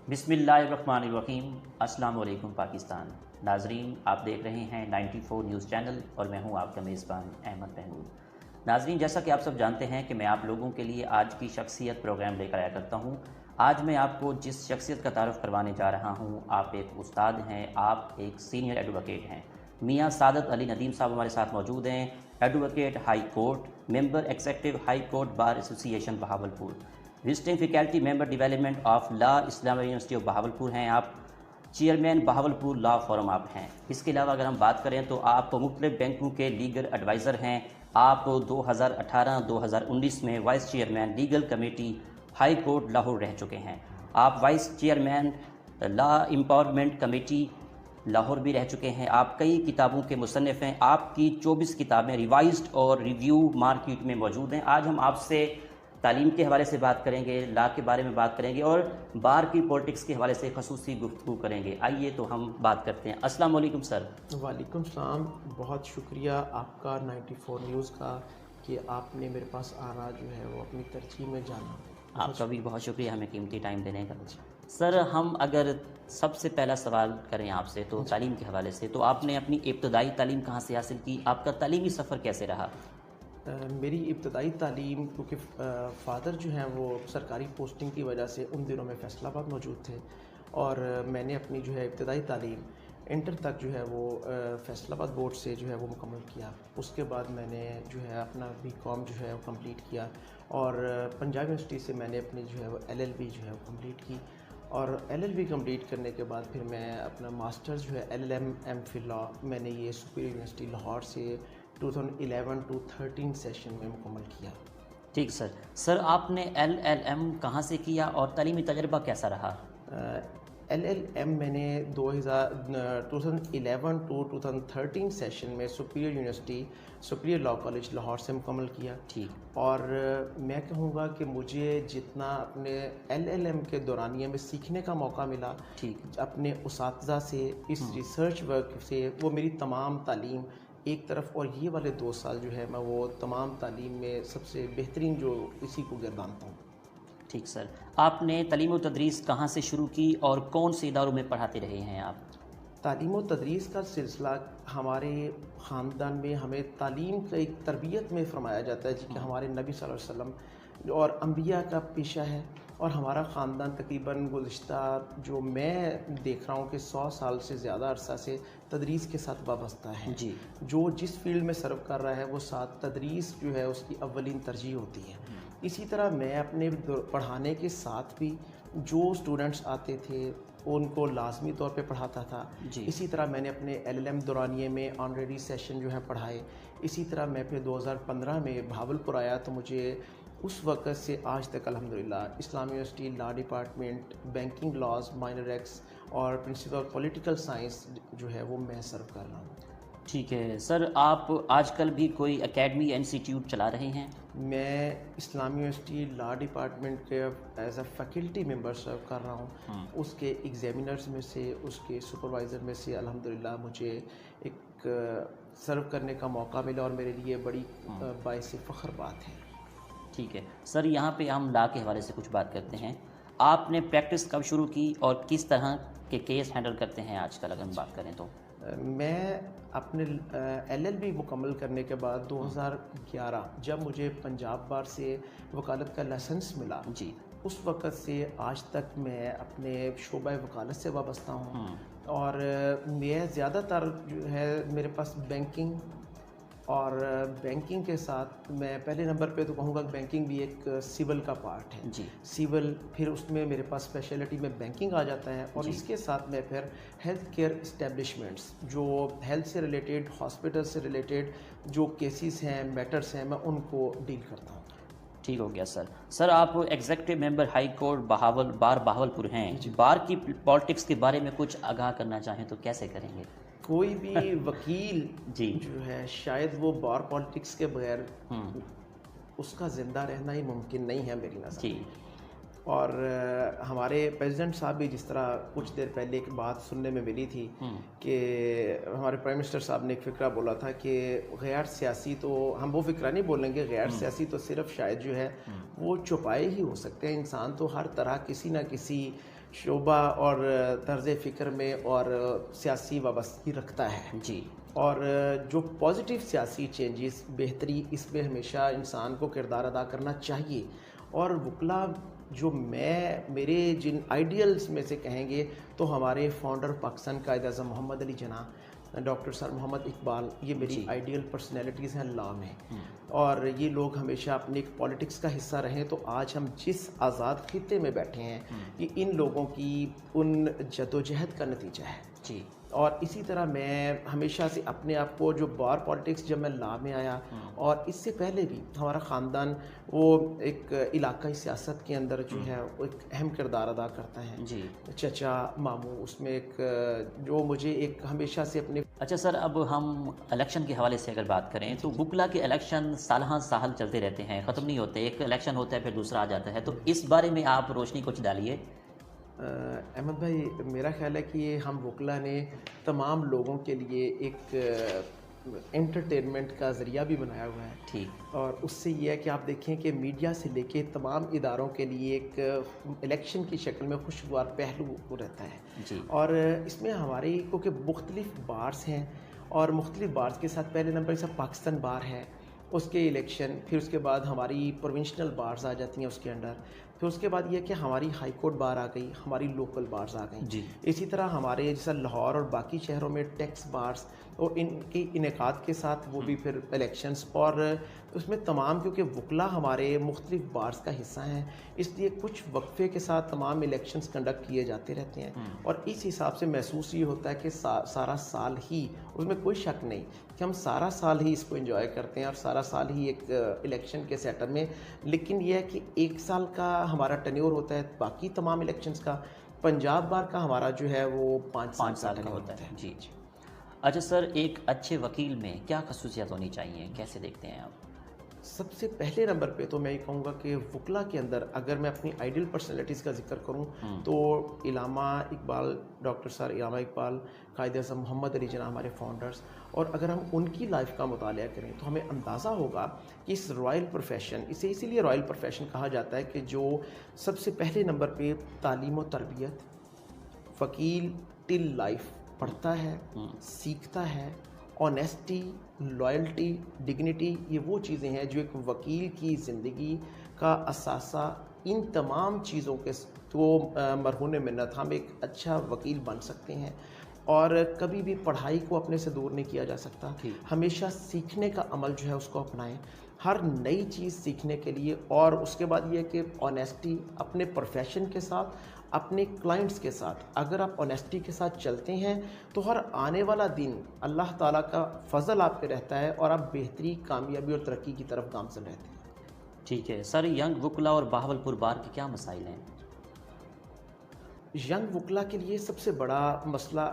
بسم اللہ الرحمن الرحیم۔ السلام علیکم پاکستان ناظرین، آپ دیکھ رہے ہیں 94 نیوز چینل اور میں ہوں آپ کا میزبان احمد محمود۔ ناظرین، جیسا کہ آپ سب جانتے ہیں کہ میں آپ لوگوں کے لیے آج کی شخصیت پروگرام لے کر آیا کرتا ہوں۔ آج میں آپ کو جس شخصیت کا تعارف کروانے جا رہا ہوں، آپ ایک استاد ہیں، آپ ایک سینئر ایڈوکیٹ ہیں۔ میاں سعادت علی ندیم صاحب ہمارے ساتھ موجود ہیں، ایڈوکیٹ ہائی کورٹ، ممبر ایگزیکٹو ہائی کورٹ بار ایسوسی ایشن Bahawalpur, visiting faculty member development of law Islamia university of Bahawalpur ہیں آپ، چیئرمین بہاولپور لا فورم آپ ہیں۔ اس کے علاوہ اگر ہم بات کریں تو آپ مختلف بینکوں کے لیگل ایڈوائزر ہیں۔ آپ 2018-2019 میں vice chairman legal committee high court Lahore رہ چکے ہیں۔ آپ وائس چیئرمین لا امپاورمنٹ کمیٹی لاہور بھی رہ چکے ہیں۔ آپ کئی کتابوں کے مصنف ہیں۔ آپ کی 24 کتابیں ریوائزڈ اور ریویو مارکیٹ میں موجود ہیں۔ آج ہم آپ سے تعلیم کے حوالے سے بات کریں گے، لا کے بارے میں بات کریں گے اور بار کی پولیٹکس کے حوالے سے خصوصی گفتگو کریں گے۔ آئیے تو ہم بات کرتے ہیں۔ السلام علیکم سر۔ وعلیکم السلام، بہت شکریہ آپ کا 94 نیوز کا کہ آپ نے میرے پاس آنا جو ہے وہ اپنی ترجیح میں جانا۔ آپ کا بھی بہت شکریہ ہمیں قیمتی ٹائم دینے کا۔ سر، ہم اگر سب سے پہلا سوال کریں آپ سے تو تعلیم کے حوالے سے، تو آپ نے اپنی ابتدائی تعلیم کہاں سے حاصل کی؟ آپ کا تعلیمی سفر کیسے رہا؟ میری ابتدائی تعلیم، کیونکہ فادر جو ہیں وہ سرکاری پوسٹنگ کی وجہ سے ان دنوں میں فیصل آباد موجود تھے، اور میں نے اپنی جو ہے ابتدائی تعلیم انٹر تک جو ہے وہ فیصل آباد بورڈ سے جو ہے وہ مکمل کیا۔ اس کے بعد میں نے جو ہے اپنا بی کام جو ہے وہ کمپلیٹ کیا، اور پنجاب یونیورسٹی سے میں نے اپنی جو ہے وہ LLB جو ہے وہ کمپلیٹ کی، اور LLB کمپلیٹ کرنے کے بعد پھر میں اپنا ماسٹرز جو ہے LLM MPhil لا میں نے یہ سپیریئر یونیورسٹی لاہور سے 2011-13 سیشن میں مکمل کیا۔ ٹھیک سر۔ سر، آپ نے LLM کہاں سے کیا اور تعلیمی تجربہ کیسا رہا؟ LLM میں نے 2011-2013 سیشن میں superior university superior law college Lahore سے مکمل کیا۔ ٹھیک۔ اور میں کہوں گا کہ مجھے جتنا اپنے LLM کے دورانیے میں سیکھنے کا موقع ملا ٹھیک اپنے اساتذہ سے، اس ریسرچ ورک سے، وہ میری تمام تعلیم ایک طرف، اور یہ والے 2 سال جو ہے میں وہ تمام تعلیم میں سب سے بہترین جو اسی کو گردانتا ہوں۔ ٹھیک سر۔ آپ نے تعلیم و تدریس کہاں سے شروع کی اور کون سے اداروں میں پڑھاتے رہے ہیں آپ؟ تعلیم و تدریس کا سلسلہ ہمارے خاندان میں ہمیں تعلیم کا ایک تربیت میں فرمایا جاتا ہے، جی کہ ہمارے نبی صلی اللہ علیہ وسلم اور انبیاء کا پیشہ ہے، اور ہمارا خاندان تقریباً گزشتہ جو میں دیکھ رہا ہوں کہ 100 سال سے زیادہ عرصہ سے تدریس کے ساتھ وابستہ ہے۔ جی۔ جو جس فیلڈ میں سرو کر رہا ہے وہ ساتھ تدریس جو ہے اس کی اولین ترجیح ہوتی ہے۔ اسی طرح میں اپنے پڑھانے کے ساتھ بھی جو اسٹوڈنٹس آتے تھے ان کو لازمی طور پہ پڑھاتا تھا۔ جی۔ اسی طرح میں نے اپنے LLM دورانیے میں آنریڈی سیشن جو ہے پڑھائے۔ اسی طرح میں پھر 2015 میں بہاولپور آیا تو مجھے اس وقت سے آج تک الحمدللہ اسلامی university law department, banking laws, minor X اور پرنسپل پولیٹیکل سائنس جو ہے وہ میں سرو کر رہا ہوں۔ ٹھیک ہے سر، آپ آج کل بھی کوئی اکیڈمی انسٹیٹیوٹ چلا رہے ہیں؟ میں اسلامی یونیورسٹی لا ڈپارٹمنٹ کے as a faculty member serve کر رہا ہوں۔ اس کے ایگزامینرز میں سے، اس کے سپروائزر میں سے الحمدللہ مجھے ایک سرو کرنے کا موقع ملا، اور میرے لیے بڑی باعث فخر بات ہے۔ ٹھیک ہے سر، یہاں پہ ہم لا کے حوالے سے کچھ بات کرتے ہیں۔ آپ نے پریکٹس کب شروع کی اور کس طرح کے کیس ہینڈل کرتے ہیں آج کل اگر ہم بات کریں تو؟ میں اپنے LLB مکمل کرنے کے بعد 2011 جب مجھے پنجاب بار سے وکالت کا لائسنس ملا، جی، اس وقت سے آج تک میں اپنے شعبہ وکالت سے وابستہ ہوں، اور میں زیادہ تر جو ہے میرے پاس بینکنگ، اور بینکنگ کے ساتھ میں پہلے نمبر پہ تو کہوں گا کہ بینکنگ بھی ایک سول کا پارٹ ہے۔ جی، سول، پھر اس میں میرے پاس اسپیشلٹی میں بینکنگ آ جاتا ہے، اور اس کے ساتھ میں پھر ہیلتھ کیئر اسٹیبلشمنٹس، جو ہیلتھ سے ریلیٹڈ، ہاسپٹل سے ریلیٹڈ جو کیسز ہیں، میٹرز ہیں، میں ان کو ڈیل کرتا ہوں۔ ٹھیک ہو گیا سر۔ سر، آپ executive member high court Bahawalpur ہیں۔ بار کی پالیٹکس کے بارے میں کچھ آگاہ کرنا چاہیں تو کیسے کریں گے؟ کوئی بھی وکیل جی، جو ہے شاید وہ بار پالیٹکس کے بغیر اس کا زندہ رہنا ہی ممکن نہیں ہے میری نظر جی، میں۔ اور ہمارے پریزیڈنٹ صاحب بھی جس طرح کچھ دیر پہلے ایک بات سننے میں ملی تھی کہ ہمارے پرائم منسٹر صاحب نے ایک فقرہ بولا تھا کہ غیر سیاسی، تو ہم وہ فقرہ نہیں بولیں گے، غیر سیاسی تو صرف شاید جو ہے وہ چھپائے ہی ہو سکتے ہیں۔ انسان تو ہر طرح کسی نہ کسی شعبہ اور طرز فکر میں اور سیاسی وابستگی رکھتا ہے جی، اور جو پازیٹیو سیاسی چینجز بہتری اس میں ہمیشہ انسان کو کردار ادا کرنا چاہیے. اور وکلا جو میرے جن آئیڈیلز میں سے کہیں گے تو ہمارے فاؤنڈر پاکستان قائد اعظم محمد علی جناح, ڈاکٹر سر محمد اقبال, یہ میری آئیڈیل پرسنالٹیز ہیں لا میں. اور یہ لوگ ہمیشہ اپنے ایک پالیٹکس کا حصہ رہیں, تو آج ہم جس آزاد خطے میں بیٹھے ہیں یہ ان لوگوں کی ان جدوجہد کا نتیجہ ہے. جی. اور اسی طرح میں ہمیشہ سے اپنے آپ کو جو بار پالیٹکس جب میں لا میں آیا اور اس سے پہلے بھی ہمارا خاندان وہ ایک علاقائی سیاست کے اندر جو ہے وہ ایک اہم کردار ادا کرتا ہے. جی. چچا ماموں اس میں ایک جو مجھے ایک ہمیشہ سے اپنے. اچھا سر, اب ہم الیکشن کے حوالے سے اگر بات کریں تو وکلا کے الیکشن سالہ سال چلتے رہتے ہیں, ختم نہیں ہوتے. ایک الیکشن ہوتا ہے پھر دوسرا آ جاتا ہے, تو اس بارے میں آپ روشنی کچھ ڈالیے. احمد بھائی, میرا خیال ہے کہ ہم وکلا نے تمام لوگوں کے لیے ایک انٹرٹینمنٹ کا ذریعہ بھی بنایا ہوا ہے. ٹھیک. اور اس سے یہ ہے کہ آپ دیکھیں کہ میڈیا سے لے کے تمام اداروں کے لیے ایک الیکشن کی شکل میں خوشگوار پہلو رہتا ہے. جی. اور اس میں ہمارے کیونکہ مختلف بارس ہیں اور مختلف بارس کے ساتھ پہلے نمبر کے ساتھ پاکستان بار ہے, اس کے الیکشن, پھر اس کے بعد ہماری پروونشنل بارز آ جاتی ہیں اس کے انڈر, پھر اس کے بعد یہ کہ ہماری ہائی کورٹ بار آ گئی, ہماری لوکل بارز آ گئیں. جی. اسی طرح ہمارے جیسا لاہور اور باقی شہروں میں ٹیکس بارز اور ان کی انعقاد کے ساتھ وہ بھی پھر الیکشنز, اور اس میں تمام کیونکہ وکلا ہمارے مختلف بارز کا حصہ ہیں اس لیے کچھ وقفے کے ساتھ تمام الیکشنز کنڈکٹ کیے جاتے رہتے ہیں. اور اس حساب سے محسوس یہ ہوتا ہے کہ سارا سال ہی, اس میں کوئی شک نہیں کہ ہم سارا سال ہی اس کو انجوائے کرتے ہیں اور سارا سال ہی ایک الیکشن کے سیٹ اپ میں. لیکن یہ ہے کہ ایک سال کا ہمارا ٹینیور ہوتا ہے باقی تمام الیکشنز کا. پنجاب بار کا ہمارا جو ہے وہ 5 سال کا ہوتا ہے. جی. اچھا سر, ایک اچھے وکیل میں کیا خصوصیات ہونی چاہیے, کیسے دیکھتے ہیں آپ؟ سب سے پہلے نمبر پہ تو میں یہ کہوں گا کہ وکلا کے اندر اگر میں اپنی آئیڈیل پرسنالٹیز کا ذکر کروں تو علامہ اقبال, ڈاکٹر سر علامہ اقبال, قائد اعظم محمد علی جناح ہمارے فاؤنڈرز, اور اگر ہم ان کی لائف کا مطالعہ کریں تو ہمیں اندازہ ہوگا کہ اس رائل پروفیشن, اسے اسی لیے رائل پروفیشن کہا جاتا ہے کہ جو سب سے پہلے نمبر پہ تعلیم و تربیت, وکیل ٹل لائف پڑھتا ہے, سیکھتا ہے, آنیسٹی, لائلٹی, ڈگنیٹی, یہ وہ چیزیں ہیں جو ایک وکیل کی زندگی کا اثاثہ. ان تمام چیزوں کے تو مرہون منت ہم ایک اچھا وکیل بن سکتے ہیں. اور کبھی بھی پڑھائی کو اپنے سے دور نہیں کیا جا سکتا, ہمیشہ سیکھنے کا عمل جو ہے اس کو اپنائیں, ہر نئی چیز سیکھنے کے لیے. اور اس کے بعد یہ کہ آنیسٹی اپنے پروفیشن کے ساتھ, اپنے کلائنٹس کے ساتھ اگر آپ آنیسٹی کے ساتھ چلتے ہیں تو ہر آنے والا دن اللہ تعالیٰ کا فضل آپ پہ رہتا ہے اور آپ بہتری, کامیابی اور ترقی کی طرف گامزن رہتے ہیں. ٹھیک ہے سر, ینگ وکلا اور بہاولپور بار کے کیا مسائل ہیں؟ ینگ وکلا کے لیے سب سے بڑا مسئلہ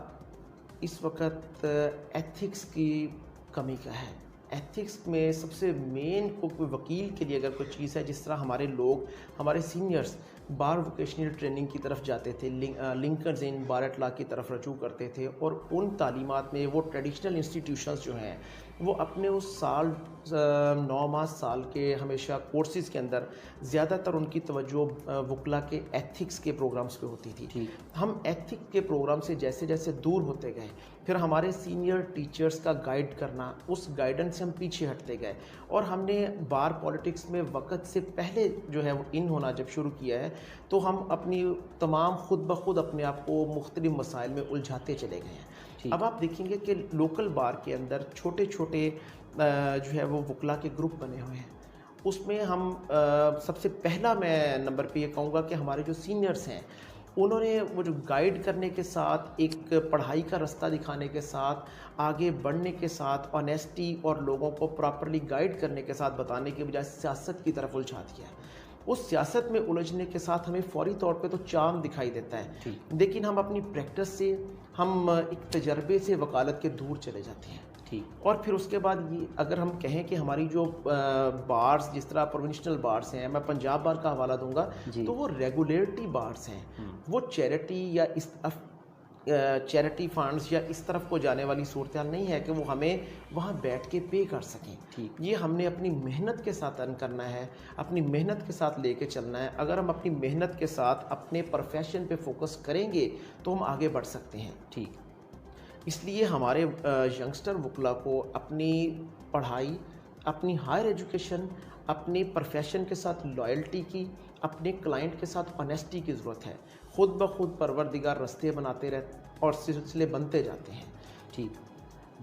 اس وقت ایتھکس کی کمی کا ہے. ایتھکس میں سب سے مین کوئی وکیل کے لیے اگر کوئی چیز ہے, جس طرح ہمارے لوگ, ہمارے سینئرز بار ووکیشنل ٹریننگ کی طرف جاتے تھے, لنکرز ان بار ایٹ لا کی طرف رجوع کرتے تھے, اور ان تعلیمات میں وہ ٹریڈیشنل انسٹیٹیوشنز جو ہیں وہ اپنے اس سال 9 ماہ سال کے ہمیشہ کورسز کے اندر زیادہ تر ان کی توجہ وکلا کے ایتھکس کے پروگرامز پہ ہوتی تھی. ہم ایتھک کے پروگرام سے جیسے جیسے دور ہوتے گئے, پھر ہمارے سینئر ٹیچرز کا گائیڈ کرنا, اس گائیڈنس سے ہم پیچھے ہٹتے گئے, اور ہم نے بار پالیٹکس میں وقت سے پہلے جو ہے وہ ان ہونا جب شروع کیا ہے تو ہم اپنی تمام خود بخود اپنے آپ کو مختلف مسائل میں الجھاتے چلے گئے ہیں. اب آپ دیکھیں گے کہ لوکل بار کے اندر چھوٹے چھوٹے جو ہے وہ وکلا کے گروپ بنے ہوئے ہیں. اس میں ہم سب سے پہلا میں نمبر پہ یہ کہوں گا کہ ہمارے جو سینئرز ہیں انہوں نے وہ جو گائیڈ کرنے کے ساتھ, ایک پڑھائی کا رستہ دکھانے کے ساتھ, آگے بڑھنے کے ساتھ, آنیسٹی اور لوگوں کو پراپرلی گائیڈ کرنے کے ساتھ بتانے کے بجائے سیاست کی طرف الجھا دیا. اس سیاست میں الجھنے کے ساتھ ہمیں فوری طور پہ تو چاند دکھائی دیتا ہے, لیکن ہم اپنی پریکٹس سے, ہم ایک تجربے سے وکالت کے دور چلے جاتے ہیں. اور پھر اس کے بعد یہ اگر ہم کہیں کہ ہماری جو بارز, جس طرح پروونشنل بارز ہیں, میں پنجاب بار کا حوالہ دوں گا, تو وہ ریگولیٹری بارز ہیں, وہ چیریٹی یا چیریٹی فنڈز یا اس طرف کو جانے والی صورتحال نہیں ہے کہ وہ ہمیں وہاں بیٹھ کے پے کر سکیں. یہ ہم نے اپنی محنت کے ساتھ ارن کرنا ہے, اپنی محنت کے ساتھ لے کے چلنا ہے. اگر ہم اپنی محنت کے ساتھ اپنے پروفیشن پہ فوکس کریں گے تو ہم آگے بڑھ سکتے ہیں. ٹھیک, اس لیے ہمارے ینگسٹر وکلا کو اپنی پڑھائی, اپنی ہائر ایجوکیشن, اپنے پروفیشن کے ساتھ لائلٹی کی, اپنے کلائنٹ کے ساتھ آنیسٹی کی ضرورت ہے. خود بخود پروردگار رستے بناتے رہتے اور سلسلے بنتے جاتے ہیں. ٹھیک,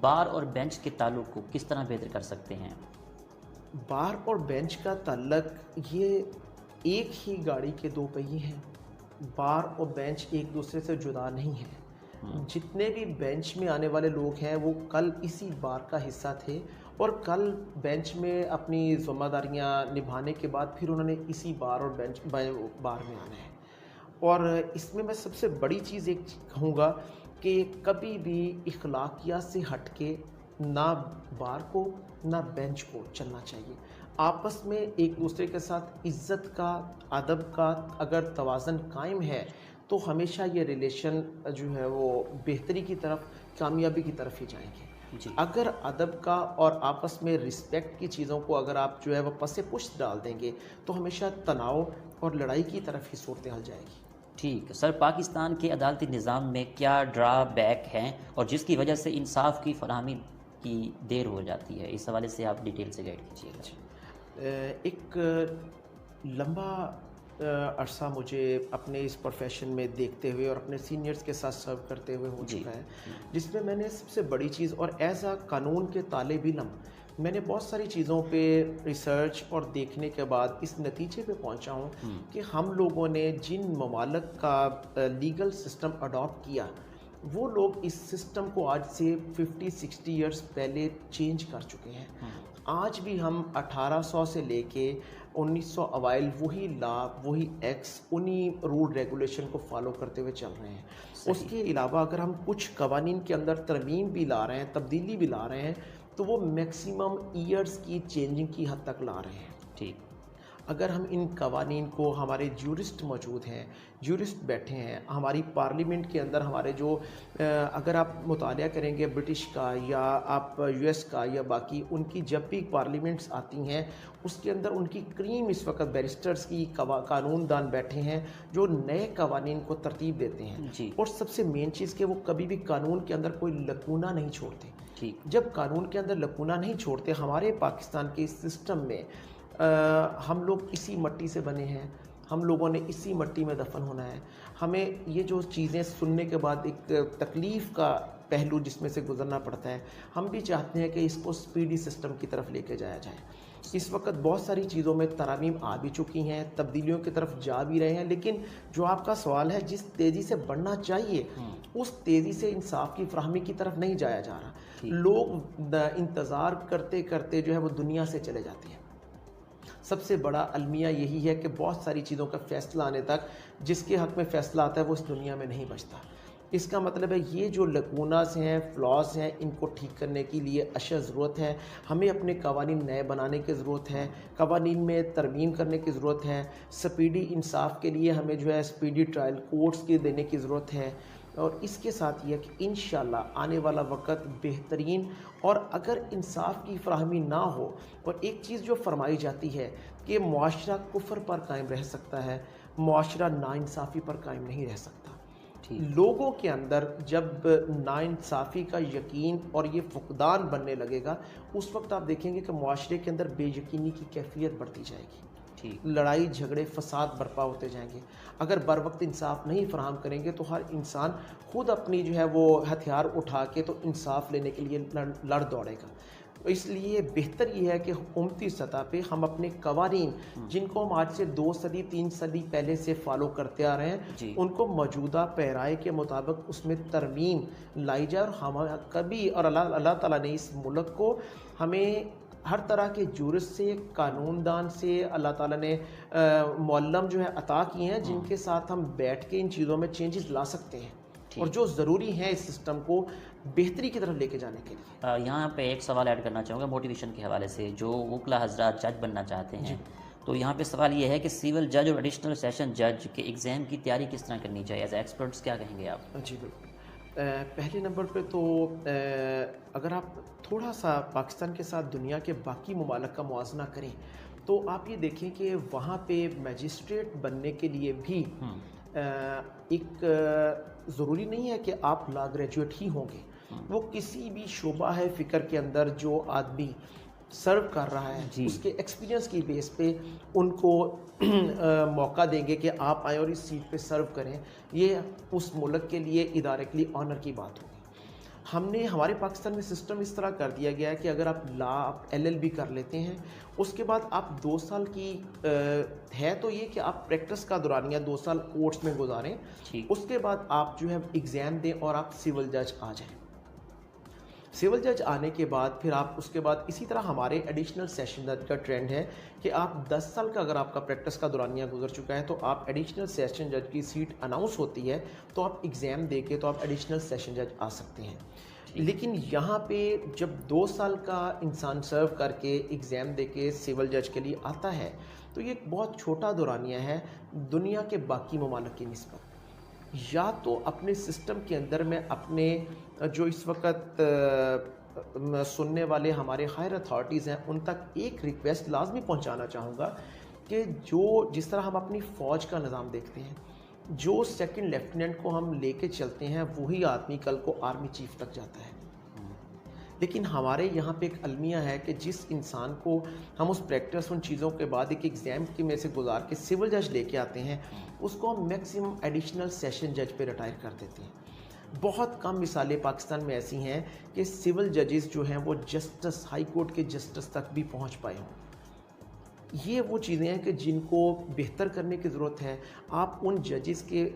بار اور بینچ کے تعلق کو کس طرح بہتر کر سکتے ہیں؟ بار اور بینچ کا تعلق یہ ایک ہی گاڑی کے دو پہیے ہیں. بار اور بینچ ایک دوسرے سے جدا نہیں ہیں. جتنے بھی بینچ میں آنے والے لوگ ہیں وہ کل اسی بار کا حصہ تھے اور کل بینچ میں اپنی ذمہ داریاں نبھانے کے بعد پھر انہوں نے اسی بار اور بینچ بار میں آنا ہے. اور اس میں سب سے بڑی چیز ایک کہوں گا کہ کبھی بھی اخلاقیات سے ہٹ کے نہ بار کو نہ بینچ کو چلنا چاہیے. آپس میں ایک دوسرے کے ساتھ عزت کا, ادب کا اگر توازن قائم ہے تو ہمیشہ یہ ریلیشن جو ہے وہ بہتری کی طرف, کامیابی کی طرف ہی جائیں گے. اگر ادب کا اور آپس میں رسپیکٹ کی چیزوں کو اگر آپ جو ہے وہ پس پشت ڈال دیں گے تو ہمیشہ تناؤ اور لڑائی کی طرف ہی صورتحال جائے گی. ٹھیک سر, پاکستان کے عدالتی نظام میں کیا ڈرا بیک ہیں اور جس کی وجہ سے انصاف کی فراہمی کی دیر ہو جاتی ہے؟ اس حوالے سے آپ ڈیٹیل سے گائیڈ کیجیے گا. ایک لمبا عرصہ مجھے اپنے اس پروفیشن میں دیکھتے ہوئے اور اپنے سینئرز کے ساتھ سرو کرتے ہوئے ہو چکا ہے, جس میں نے سب سے بڑی چیز اور ایز اے قانون کے طالب علم میں نے بہت ساری چیزوں پہ ریسرچ اور دیکھنے کے بعد اس نتیجے پہ پہنچا ہوں کہ ہم لوگوں نے جن ممالک کا لیگل سسٹم اڈاپٹ کیا وہ لوگ اس سسٹم کو آج سے 50-60 ایئرز پہلے چینج کر چکے ہیں. آج بھی ہم 1800 سے لے کے 1900 اوائل وہی لا, وہی ایکس, انہی رول ریگولیشن کو فالو کرتے ہوئے چل رہے ہیں. اس کے علاوہ اگر ہم کچھ قوانین کے اندر ترمیم بھی لا رہے ہیں, تبدیلی بھی لا رہے ہیں, تو وہ میکسیمم ایئرز کی چینجنگ کی حد تک لا رہے ہیں. ٹھیک, اگر ہم ان قوانین کو, ہمارے جورسٹ موجود ہیں, جورسٹ بیٹھے ہیں ہماری پارلیمنٹ کے اندر, ہمارے جو اگر آپ مطالعہ کریں گے برٹش کا یا آپ یو ایس کا یا باقی ان کی جب بھی پارلیمنٹس آتی ہیں اس کے اندر ان کی کریم اس وقت بیرسٹرز کی قانون دان بیٹھے ہیں جو نئے قوانین کو ترتیب دیتے ہیں. اور سب سے مین چیز کہ وہ کبھی بھی قانون کے اندر کوئی لکونہ نہیں چھوڑتے. جب قانون کے اندر لکونہ نہیں چھوڑتے, ہمارے پاکستان کے سسٹم میں ہم لوگ اسی مٹی سے بنے ہیں, ہم لوگوں نے اسی مٹی میں دفن ہونا ہے. ہمیں یہ جو چیزیں سننے کے بعد ایک تکلیف کا پہلو جس میں سے گزرنا پڑتا ہے, ہم بھی چاہتے ہیں کہ اس کو سپیڈی سسٹم کی طرف لے کے جایا جائے. اس وقت بہت ساری چیزوں میں ترامیم آ بھی چکی ہیں, تبدیلیوں کی طرف جا بھی رہے ہیں, لیکن جو آپ کا سوال ہے جس تیزی سے بڑھنا چاہیے اس تیزی سے انصاف کی فراہمی کی طرف نہیں جایا جا رہا. لوگ انتظار کرتے کرتے جو ہے وہ دنیا سے چلے جاتے ہیں. سب سے بڑا المیہ یہی ہے کہ بہت ساری چیزوں کا فیصلہ آنے تک جس کے حق میں فیصلہ آتا ہے وہ اس دنیا میں نہیں بچتا. اس کا مطلب ہے یہ جو لکوناز ہیں, فلاز ہیں, ان کو ٹھیک کرنے کے لیے اشد ضرورت ہے. ہمیں اپنے قوانین نئے بنانے کی ضرورت ہے, قوانین میں ترمیم کرنے کی ضرورت ہے. سپیڈی انصاف کے لیے ہمیں جو ہے سپیڈی ٹرائل کورٹس کی دینے کی ضرورت ہے. اور اس کے ساتھ یہ کہ انشاءاللہ آنے والا وقت بہترین. اور اگر انصاف کی فراہمی نہ ہو, اور ایک چیز جو فرمائی جاتی ہے کہ معاشرہ کفر پر قائم رہ سکتا ہے, معاشرہ ناانصافی پر قائم نہیں رہ سکتا. لوگوں کے اندر جب ناانصافی کا یقین اور یہ فقدان بننے لگے گا اس وقت آپ دیکھیں گے کہ معاشرے کے اندر بے یقینی کی کیفیت بڑھتی جائے گی. لڑائی جھگڑے فساد برپا ہوتے جائیں گے. اگر بر وقت انصاف نہیں فراہم کریں گے تو ہر انسان خود اپنی جو ہے وہ ہتھیار اٹھا کے تو انصاف لینے کے لیے لڑ دوڑے گا. اس لیے بہتر یہ ہے کہ حکومتی سطح پہ ہم اپنے قوانین جن کو ہم آج سے 2 صدی 3 صدی پہلے سے فالو کرتے آ رہے ہیں ان کو موجودہ پیرائے کے مطابق اس میں ترمیم لائی جائے. اور ہم کبھی اور اللہ تعالیٰ نے اس ملک کو ہمیں ہر طرح کے جورس سے, قانون دان سے اللہ تعالیٰ نے معلم جو ہے عطا کیے ہیں جن کے ساتھ ہم بیٹھ کے ان چیزوں میں چینجز لا سکتے ہیں اور جو ضروری ہیں اس سسٹم کو بہتری کی طرف لے کے جانے کے لیے. یہاں پہ ایک سوال ایڈ کرنا چاہوں گا موٹیویشن کے حوالے سے. جو وکلا حضرات جج بننا چاہتے ہیں تو یہاں پہ سوال یہ ہے کہ سول جج اور ایڈیشنل سیشن جج کے ایگزام کی تیاری کس طرح کرنی چاہیے؟ ایز ایکسپرٹس کیا کہیں گے آپ؟ جی بالکل. پہلے نمبر پہ تو اگر آپ تھوڑا سا پاکستان کے ساتھ دنیا کے باقی ممالک کا موازنہ کریں تو آپ یہ دیکھیں کہ وہاں پہ میجسٹریٹ بننے کے لیے بھی ایک ضروری نہیں ہے کہ آپ لا گریجویٹ ہی ہوں گے. وہ کسی بھی شعبہ ہے فکر کے اندر جو آدمی سرو کر رہا ہے اس کے ایکسپیرینس کی بیس پہ ان کو موقع دیں گے کہ آپ آئیں اور اس سیٹ پہ سرو کریں. یہ اس ملک کے لیے ادارے کے لیے آنر کی بات ہوگی. ہم نے ہمارے پاکستان میں سسٹم اس طرح کر دیا گیا ہے کہ اگر آپ آپ LLB کر لیتے ہیں اس کے بعد آپ 2 سال کی ہے تو یہ کہ آپ پریکٹس کا دورانیہ 2 سال کورٹس میں گزاریں, اس کے بعد آپ جو ہے ایگزام دیں اور آپ سول جج آ جائیں. سول جج آنے کے بعد پھر آپ اس کے بعد اسی طرح ہمارے ایڈیشنل سیشن جج کا ٹرینڈ ہے کہ آپ 10 سال کا اگر آپ کا پریکٹس کا دورانیہ گزر چکا ہے تو آپ ایڈیشنل سیشن جج کی سیٹ اناؤنس ہوتی ہے تو آپ ایگزام دے کے تو آپ ایڈیشنل سیشن جج آ سکتے ہیں. لیکن یہاں پہ جب 2 سال کا انسان سرو کر کے ایگزام دے کے سول جج کے لیے آتا ہے تو یہ ایک بہت چھوٹا دورانیہ ہے دنیا کے باقی ممالک کی نسبت. یا تو اپنے سسٹم کے اندر میں اپنے جو اس وقت سننے والے ہمارے ہائر اتھارٹیز ہیں ان تک ایک ریکویسٹ لازمی پہنچانا چاہوں گا کہ جس طرح ہم اپنی فوج کا نظام دیکھتے ہیں, جو سیکنڈ لیفٹیننٹ کو ہم لے کے چلتے ہیں وہی آدمی کل کو آرمی چیف تک جاتا ہے. لیکن ہمارے یہاں پہ ایک المیہ ہے کہ جس انسان کو ہم اس پریکٹس ان چیزوں کے بعد ایک ایگزام کی میں سے گزار کے سول جج لے کے آتے ہیں اس کو ہم میکسیمم ایڈیشنل سیشن جج پہ ریٹائر کر دیتے ہیں. بہت کم مثالیں پاکستان میں ایسی ہیں کہ سول ججز جو ہیں وہ جسٹس ہائی کورٹ کے جسٹس تک بھی پہنچ پائے ہوں. یہ وہ چیزیں ہیں کہ جن کو بہتر کرنے کی ضرورت ہے. آپ ان ججز کے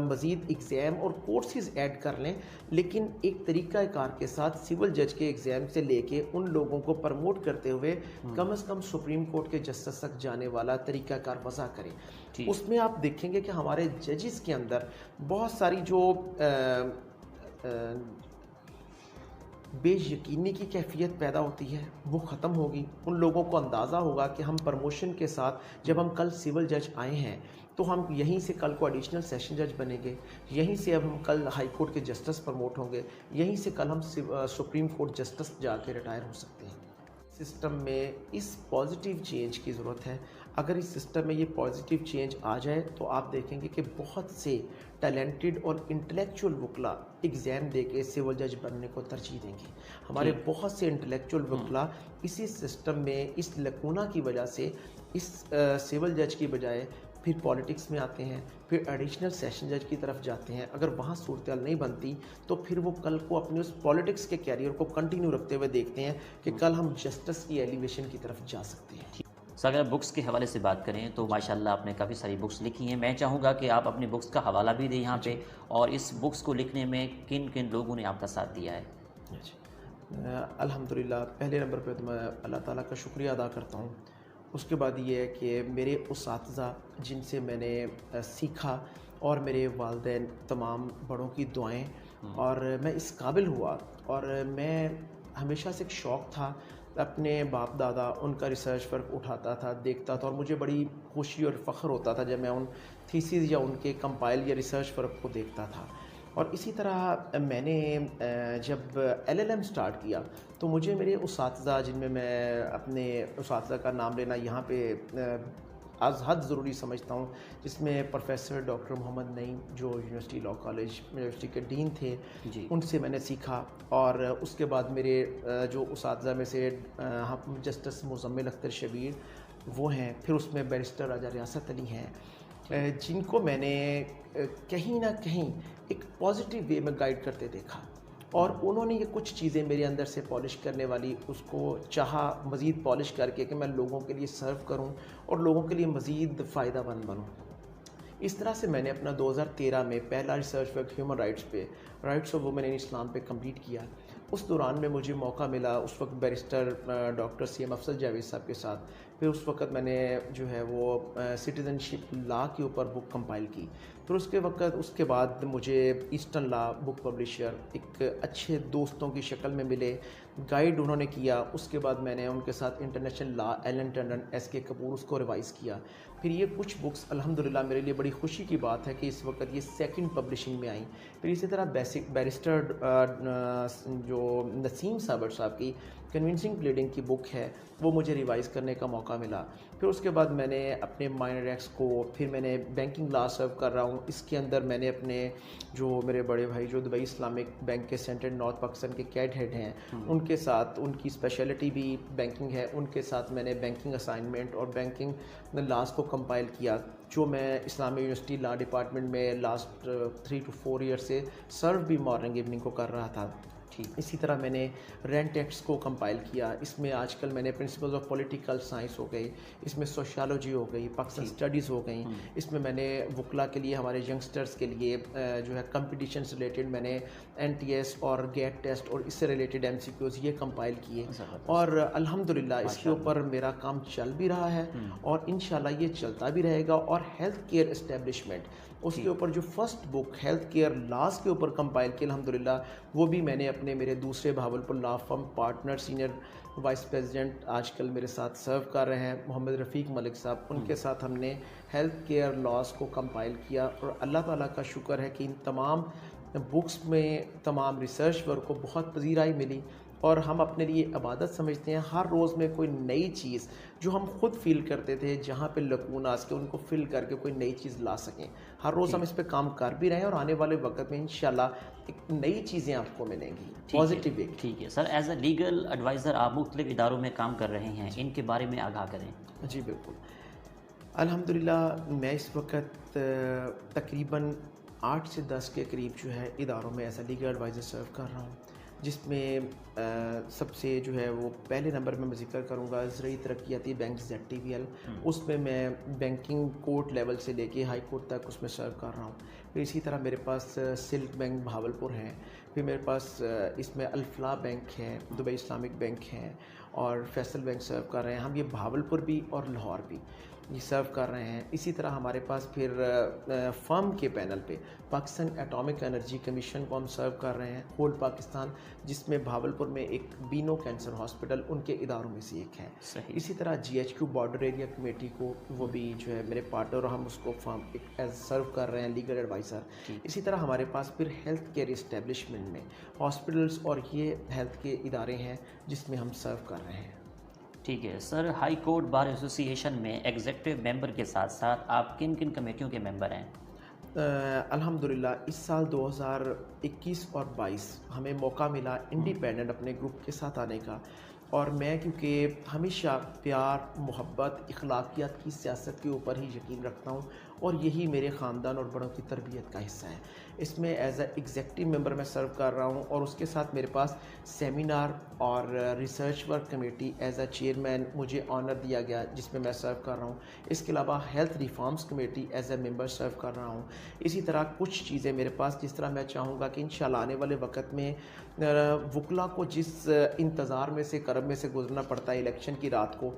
مزید ایگزام اور کورسز ایڈ کر لیں, لیکن ایک طریقہ کار کے ساتھ سول جج کے ایگزام سے لے کے ان لوگوں کو پروموٹ کرتے ہوئے کم از کم سپریم کورٹ کے جسٹس تک جانے والا طریقہ کار وضع کریں. اس میں آپ دیکھیں گے کہ ہمارے ججز کے اندر بہت ساری جو بے یقینی کی کیفیت پیدا ہوتی ہے وہ ختم ہوگی. ان لوگوں کو اندازہ ہوگا کہ ہم پروموشن کے ساتھ جب ہم کل سول جج آئے ہیں تو ہم یہیں سے کل کو ایڈیشنل سیشن جج بنیں گے, یہیں سے اب ہم کل ہائی کورٹ کے جسٹس پروموٹ ہوں گے, یہیں سے کل ہم سپریم کورٹ جسٹس جا کے ریٹائر ہو سکتے ہیں. سسٹم میں اس پازیٹیو چینج کی ضرورت ہے. اگر اس سسٹم میں یہ پازیٹیو چینج آ جائے تو آپ دیکھیں گے کہ بہت سے ٹیلنٹڈ اور انٹلیکچوئل وکلا ایگزام دے کے سول جج بننے کو ترجیح دیں گے. ہمارے بہت سے انٹلیکچوئل وکلا اسی سسٹم میں اس لکونہ کی وجہ سے اس سول جج کی بجائے پھر پولیٹکس میں آتے ہیں, پھر ایڈیشنل سیشن جج کی طرف جاتے ہیں. اگر وہاں صورتحال نہیں بنتی تو پھر وہ کل کو اپنے اس پولیٹکس کے کیریئر کو کنٹینیو رکھتے ہوئے دیکھتے ہیں کہ کل ہم جسٹس کی ایلیویشن کی طرف جا سکتے ہیں. سر اگر بکس کے حوالے سے بات کریں تو ماشاءاللہ آپ نے کافی ساری بکس لکھی ہیں. میں چاہوں گا کہ آپ اپنی بکس کا حوالہ بھی دیں یہاں پہ, اور اس بکس کو لکھنے میں کن کن لوگوں نے آپ کا ساتھ دیا ہے. الحمدللہ پہلے نمبر پہ تو میں اللہ تعالیٰ کا شکریہ ادا کرتا ہوں. اس کے بعد یہ ہے کہ میرے اساتذہ جن سے میں نے سیکھا اور میرے والدین تمام بڑوں کی دعائیں, اور میں اس قابل ہوا. اور میں ہمیشہ سے ایک شوق تھا اپنے باپ دادا ان کا ریسرچ ورک اٹھاتا تھا, دیکھتا تھا, اور مجھے بڑی خوشی اور فخر ہوتا تھا جب میں ان تھیسز یا ان کے کمپائل یا ریسرچ ورک کو دیکھتا تھا. اور اسی طرح میں نے جب LLM سٹارٹ کیا تو مجھے میرے اساتذہ جن میں اپنے اساتذہ کا نام لینا یہاں پہ از حد ضروری سمجھتا ہوں, جس میں پروفیسر ڈاکٹر محمد نعیم جو یونیورسٹی لاء کالج یونیورسٹی کے ڈین تھے, ان سے میں نے سیکھا. اور اس کے بعد میرے جو اساتذہ میں سے جسٹس مزمل اختر شبیر وہ ہیں, پھر اس میں بیرسٹر راجہ ریاست علی ہیں, جن کو میں نے کہیں نہ کہیں ایک پازیٹیو وے میں گائیڈ کرتے دیکھا. اور انہوں نے یہ کچھ چیزیں میرے اندر سے پالش کرنے والی اس کو چاہا مزید پالش کر کے کہ میں لوگوں کے لیے سرو کروں اور لوگوں کے لیے مزید فائدہ مند بنوں. اس طرح سے میں نے اپنا 2013 میں پہلا ریسرچ ورک ہیومن رائٹس پہ, رائٹس آف وومن ان اسلام پہ کمپلیٹ کیا. اس دوران میں مجھے موقع ملا اس وقت بیرسٹر ڈاکٹر CM افضل جاوید صاحب کے ساتھ, پھر اس وقت میں نے جو ہے وہ سٹیزن شپ لا کے اوپر بک کمپائل کی. پھر اس کے بعد مجھے ایسٹرن لا بک پبلیشر ایک اچھے دوستوں کی شکل میں ملے, گائیڈ انہوں نے کیا. اس کے بعد میں نے ان کے ساتھ international law, Alan Tandon, SK Kapoor, اس کو ریوائز کیا. پھر یہ کچھ بکس الحمدللہ میرے لیے بڑی خوشی کی بات ہے کہ اس وقت یہ سیکنڈ پبلشنگ میں آئیں. پھر اسی طرح بیرسٹر جو نسیم صابر صاحب کی کنونسنگ پلیڈنگ کی بک ہے وہ مجھے ریوائز کرنے کا موقع ملا. پھر اس کے بعد میں نے اپنے مائنر ایکس کو پھر میں نے بینکنگ لا سرو کر رہا ہوں. اس کے اندر میں نے اپنے جو میرے بڑے بھائی جو دبئی اسلامک بینک کے سینٹرل نارتھ پاکستان کے کیڈ ہیڈ ہیں ان کے ساتھ ان کی اسپیشلٹی بھی بینکنگ ہے, ان کے ساتھ میں نے بینکنگ اسائنمنٹ اور بینکنگ لاس کو کمپائل کیا جو میں اسلامی یونیورسٹی لا ڈپارٹمنٹ میں لاسٹ 3 to 4 ایئر سے سرو بھی مارننگ ایوننگ کو کر رہا تھا. اسی طرح میں نے رینٹ ٹیکس کو کمپائل کیا. اس میں آج کل میں نے پرنسپلز آف پولیٹیکل سائنس ہو گئی, اس میں سوشیالوجی ہو گئی, پاکستان اسٹڈیز ہو گئیں, اس میں نے وکلا کے لیے ہمارے ینگسٹرز کے لیے جو ہے کمپٹیشن سے ریلیٹڈ میں نے NTS اور گیٹ ٹیسٹ اور اس سے ریلیٹڈ MCQs یہ کمپائل کیے. اور الحمدللہ اس کے اوپر میرا کام چل بھی رہا ہے اور انشاءاللہ یہ چلتا بھی رہے گا. اور ہیلتھ کیئر اسٹیبلشمنٹ اس کے اوپر جو فرسٹ بک ہیلتھ کیئر لاس کے اوپر کمپائل کی الحمدللہ وہ بھی میں نے اپنے میرے دوسرے بہاولپور لا فرم پارٹنر سینئر وائس پریزیڈنٹ آج کل میرے ساتھ سرو کر رہے ہیں محمد رفیق ملک صاحب, ان کے ساتھ ہم نے ہیلتھ کیئر لاس کو کمپائل کیا. اور اللہ تعالیٰ کا شکر ہے کہ ان تمام بکس میں تمام ریسرچ ورک کو بہت پذیرائی ملی اور ہم اپنے لیے عبادت سمجھتے ہیں ہر روز میں کوئی نئی چیز جو ہم خود فیل کرتے تھے جہاں پہ لکوناس کے ان کو فل کر کے کوئی نئی چیز لا سکیں. ہر روز ہم اس پہ کام کر بھی رہے ہیں اور آنے والے وقت میں انشاءاللہ ایک نئی چیزیں آپ کو ملیں گی پازیٹیو وے. ٹھیک ہے سر, ایز اے لیگل ایڈوائزر آپ مختلف اداروں میں کام کر رہے ہیں, ان کے بارے میں آگاہ کریں. جی بالکل, الحمدللہ میں اس وقت تقریباً 8 سے 10 کے قریب جو ہے اداروں میں ایز اے لیگل ایڈوائزر سرو کر رہا ہوں, جس میں سب سے جو ہے وہ پہلے نمبر میں ذکر کروں گا زرعی ترقیاتی بینک ZTBL. اس میں بینکنگ کورٹ لیول سے لے کے ہائی کورٹ تک اس میں سرو کر رہا ہوں. پھر اسی طرح میرے پاس سلک بینک بہاولپور ہیں, پھر میرے پاس اس میں الفلاح بینک ہے, دبئی اسلامک بینک ہیں اور فیصل بینک سرو کر رہے ہیں. ہم یہ بہاولپور بھی اور لاہور بھی یہ سرو کر رہے ہیں. اسی طرح ہمارے پاس پھر فرم کے پینل پہ پاکستان ایٹامک انرجی کمیشن کو ہم سرو کر رہے ہیں ہول پاکستان, جس میں بہاولپور میں ایک بینو کینسر ہاسپٹل ان کے اداروں میں سے ایک ہے. اسی طرح GHQ بارڈر ایریا کمیٹی کو وہ بھی جو ہے میرے پارٹنر اور ہم اس کو فرم ایز سرو کر رہے ہیں لیگل ایڈوائزر. اسی طرح ہمارے پاس پھر ہیلتھ کیئر اسٹیبلشمنٹ میں ہاسپٹلس اور یہ ہیلتھ کے ادارے ہیں جس میں ہم سرو کر رہے ہیں. ٹھیک ہے سر, ہائی کورٹ بار ایسوسی ایشن میں ایگزیکٹو ممبر کے ساتھ ساتھ آپ کن کن کمیٹیوں کے ممبر ہیں؟ الحمدللہ اس سال 2021 اور 22 ہمیں موقع ملا انڈیپینڈنٹ اپنے گروپ کے ساتھ آنے کا, اور میں کیونکہ ہمیشہ پیار محبت اخلاقیات کی سیاست کے اوپر ہی یقین رکھتا ہوں اور یہی میرے خاندان اور بڑوں کی تربیت کا حصہ ہے. اس میں ایز اے ایگزیکٹو ممبر میں سرو کر رہا ہوں اور اس کے ساتھ میرے پاس سیمینار اور ریسرچ ورک کمیٹی ایز اے چیئرمین مجھے آنر دیا گیا جس میں سرو کر رہا ہوں. اس کے علاوہ health reforms committee as a member serve کر رہا ہوں. اسی طرح کچھ چیزیں میرے پاس جس طرح میں چاہوں گا کہ انشاءاللہ آنے والے وقت میں وکلا کو جس انتظار میں سے کرب میں سے گزرنا پڑتا ہے الیکشن کی رات کو,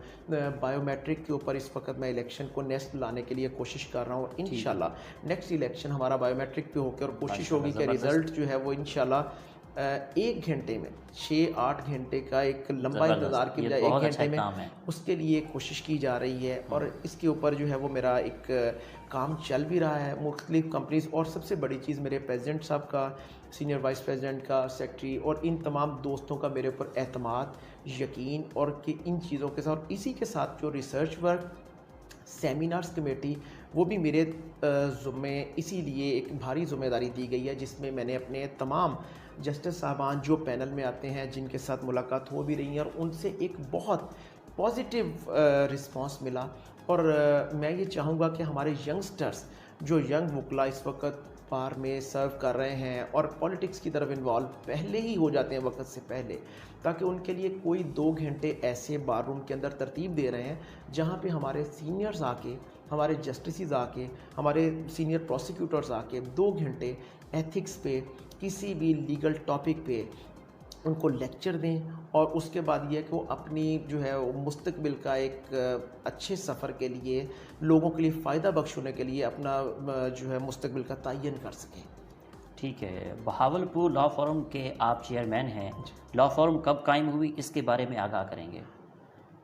بائیو میٹرک کے اوپر اس وقت میں الیکشن کو نیکسٹ لانے کے لیے کوشش کر رہا ہوں. انشاءاللہ نیکسٹ الیکشن ہمارا بائیو میٹرک پہ ہو کے اور کوشش ہوگی کہ ریزلٹ جو ہے وہ انشاءاللہ 1 گھنٹے میں 6-8 گھنٹے کا ایک لمبا انتظار کی بجائے 1 گھنٹے میں اس کے لیے کوشش کی جا رہی ہے. اور اس کے اوپر جو ہے وہ میرا ایک کام چل بھی رہا ہے مختلف کمپنیز, اور سب سے بڑی چیز میرے پریزیڈنٹ صاحب کا, سینئر وائس پریزیڈنٹ کا, سیکٹری اور ان تمام دوستوں کا میرے اوپر اعتماد یقین, اور کہ ان چیزوں کے ساتھ اور اسی کے ساتھ جو ریسرچ ورک سیمینارز کمیٹی وہ بھی میرے ذمے اسی لیے ایک بھاری ذمہ داری دی گئی ہے جس میں میں نے اپنے تمام جسٹس صاحبان جو پینل میں آتے ہیں جن کے ساتھ ملاقات ہو بھی رہی ہیں اور ان سے ایک بہت پازیٹیو رسپانس ملا. اور میں یہ چاہوں گا کہ ہمارے ینگسٹرز جو ینگ وکلا اس وقت بار میں سرو کر رہے ہیں اور پولیٹکس کی طرف انوالو پہلے ہی ہو جاتے ہیں وقت سے پہلے, تاکہ ان کے لیے کوئی 2 گھنٹے ایسے بار روم کے اندر ترتیب دے رہے ہیں جہاں پہ ہمارے سینئرز آ کے, ہمارے جسٹسز آ کے, ہمارے سینئر پروسیکیوٹرز آ کے 2 گھنٹے ایتھکس پہ کسی بھی لیگل ٹاپک پہ ان کو لیکچر دیں, اور اس کے بعد یہ کہ وہ اپنی جو ہے مستقبل کا ایک اچھے سفر کے لیے لوگوں کے لیے فائدہ بخش ہونے کے لیے اپنا جو ہے مستقبل کا تعین کر سکیں. ٹھیک ہے, بہاولپور لا فورم کے آپ چیئرمین ہیں, لا فورم کب قائم ہوئی اس کے بارے میں آگاہ کریں گے؟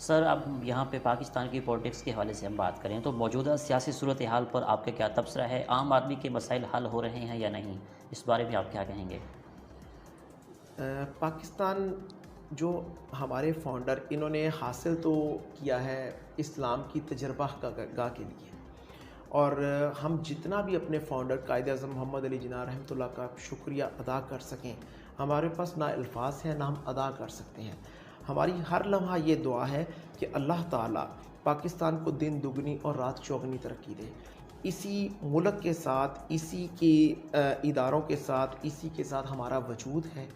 سر اب یہاں پہ پاکستان کی پولیٹکس کے حوالے سے ہم بات کریں تو موجودہ سیاسی صورتحال پر آپ کا کیا تبصرہ ہے؟ عام آدمی کے مسائل حل ہو رہے ہیں یا نہیں؟ اس بارے میں آپ کیا کہیں گے؟ پاکستان جو ہمارے فاؤنڈر انہوں نے حاصل تو کیا ہے اسلام کی تجربہ گاہ کے لیے، اور ہم جتنا بھی اپنے فاؤنڈر قائد اعظم محمد علی جناح رحمۃ اللہ کا شکریہ ادا کر سکیں، ہمارے پاس نہ الفاظ ہیں نہ ہم ادا کر سکتے ہیں۔ ہماری ہر لمحہ یہ دعا ہے کہ اللہ تعالیٰ پاکستان کو دن دگنی اور رات چوگنی ترقی دے۔ اسی ملک کے ساتھ، اسی کے اداروں کے ساتھ، اسی کے ساتھ ہمارا وجود ہے،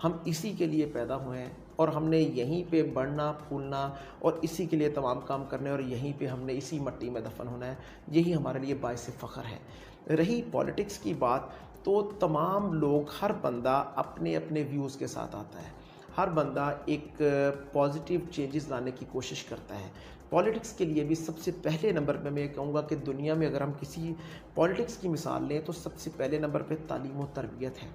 ہم اسی کے لیے پیدا ہوئے ہیں اور ہم نے یہیں پہ بڑھنا پھولنا اور اسی کے لیے تمام کام کرنے، اور یہیں پہ ہم نے اسی مٹی میں دفن ہونا ہے۔ یہی ہمارے لیے باعث فخر ہے۔ رہی پولیٹکس کی بات، تو تمام لوگ، ہر بندہ اپنے اپنے ویوز کے ساتھ آتا ہے، ہر بندہ ایک پازیٹیو چینجز لانے کی کوشش کرتا ہے۔ پولیٹکس کے لیے بھی سب سے پہلے نمبر پہ میں کہوں گا کہ دنیا میں اگر ہم کسی پولیٹکس کی مثال لیں تو سب سے پہلے نمبر پہ تعلیم و تربیت ہے۔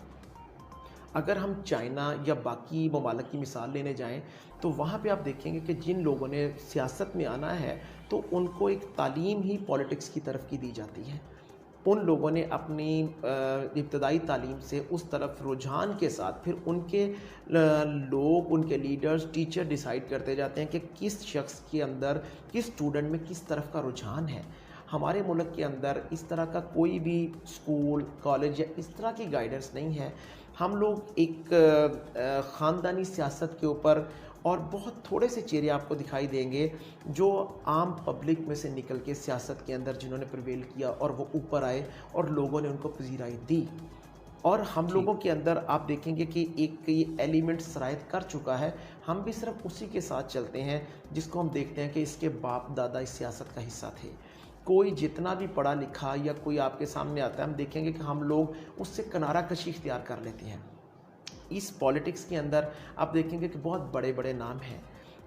اگر ہم چائنا یا باقی ممالک کی مثال لینے جائیں تو وہاں پہ آپ دیکھیں گے کہ جن لوگوں نے سیاست میں آنا ہے تو ان کو ایک تعلیم ہی پولیٹکس کی طرف کی دی جاتی ہے۔ ان لوگوں نے اپنی ابتدائی تعلیم سے اس طرف رجحان کے ساتھ، پھر ان کے لوگ، ان کے لیڈرز، ٹیچر ڈیسائیڈ کرتے جاتے ہیں کہ کس شخص کے اندر، کس اسٹوڈنٹ میں کس طرف کا رجحان ہے۔ ہمارے ملک کے اندر اس طرح کا کوئی بھی اسکول، کالج یا اس طرح کی گائیڈنس نہیں ہے۔ ہم لوگ ایک خاندانی سیاست کے اوپر، اور بہت تھوڑے سے چہرے آپ کو دکھائی دیں گے جو عام پبلک میں سے نکل کے سیاست کے اندر جنہوں نے پریویل کیا اور وہ اوپر آئے اور لوگوں نے ان کو پذیرائی دی۔ اور ہم لوگوں کے اندر آپ دیکھیں گے کہ ایک یہ ایلیمنٹ سرایت کر چکا ہے، ہم بھی صرف اسی کے ساتھ چلتے ہیں جس کو ہم دیکھتے ہیں کہ اس کے باپ دادا اس سیاست کا حصہ تھے۔ کوئی جتنا بھی پڑھا لکھا یا کوئی آپ کے سامنے آتا ہے، ہم دیکھیں گے کہ ہم لوگ اس سے کنارہ کشی اختیار کر لیتے ہیں۔ اس پولیٹکس کے اندر آپ دیکھیں گے کہ بہت بڑے بڑے نام ہیں۔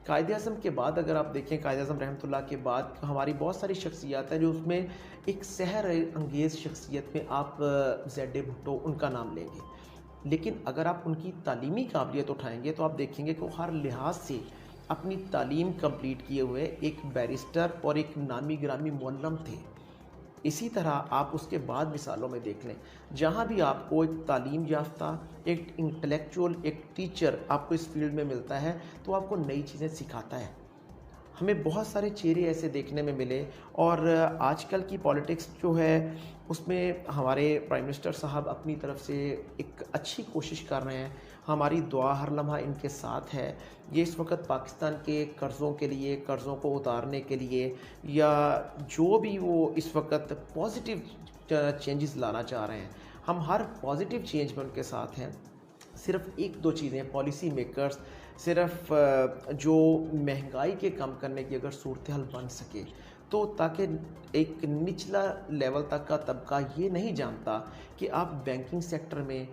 قائد اعظم کے بعد اگر آپ دیکھیں، قائد اعظم رحمۃ اللہ کے بعد ہماری بہت ساری شخصیات ہیں جو اس میں ایک سحر انگیز شخصیت میں آپ زیڈ اے بھٹو ان کا نام لیں گے، لیکن اگر آپ ان کی تعلیمی قابلیت اٹھائیں گے تو آپ دیکھیں گے کہ وہ ہر لحاظ سے اپنی تعلیم کمپلیٹ کیے ہوئے ایک بیرسٹر اور ایک نامی گرامی معلم تھے۔ اسی طرح آپ اس کے بعد مثالوں میں دیکھ لیں، جہاں بھی آپ کو ایک تعلیم یافتہ، ایک انٹلیکچوئل، ایک ٹیچر آپ کو اس فیلڈ میں ملتا ہے تو آپ کو نئی چیزیں سکھاتا ہے۔ ہمیں بہت سارے چہرے ایسے دیکھنے میں ملے، اور آج کل کی پولیٹکس جو ہے اس میں ہمارے پرائم منسٹر صاحب اپنی طرف سے ایک اچھی کوشش کر رہے ہیں۔ ہماری دعا ہر لمحہ ان کے ساتھ ہے۔ یہ اس وقت پاکستان کے قرضوں کے لیے، قرضوں کو اتارنے کے لیے، یا جو بھی وہ اس وقت پازیٹیو چینجز لانا چاہ رہے ہیں، ہم ہر پازیٹیو چینج میں ان کے ساتھ ہیں۔ صرف ایک دو چیزیں، پالیسی میکرز، صرف جو مہنگائی کے کم کرنے کی اگر صورتحال بن سکے تو تاکہ ایک نچلا لیول تک کا طبقہ یہ نہیں جانتا کہ آپ بینکنگ سیکٹر میں،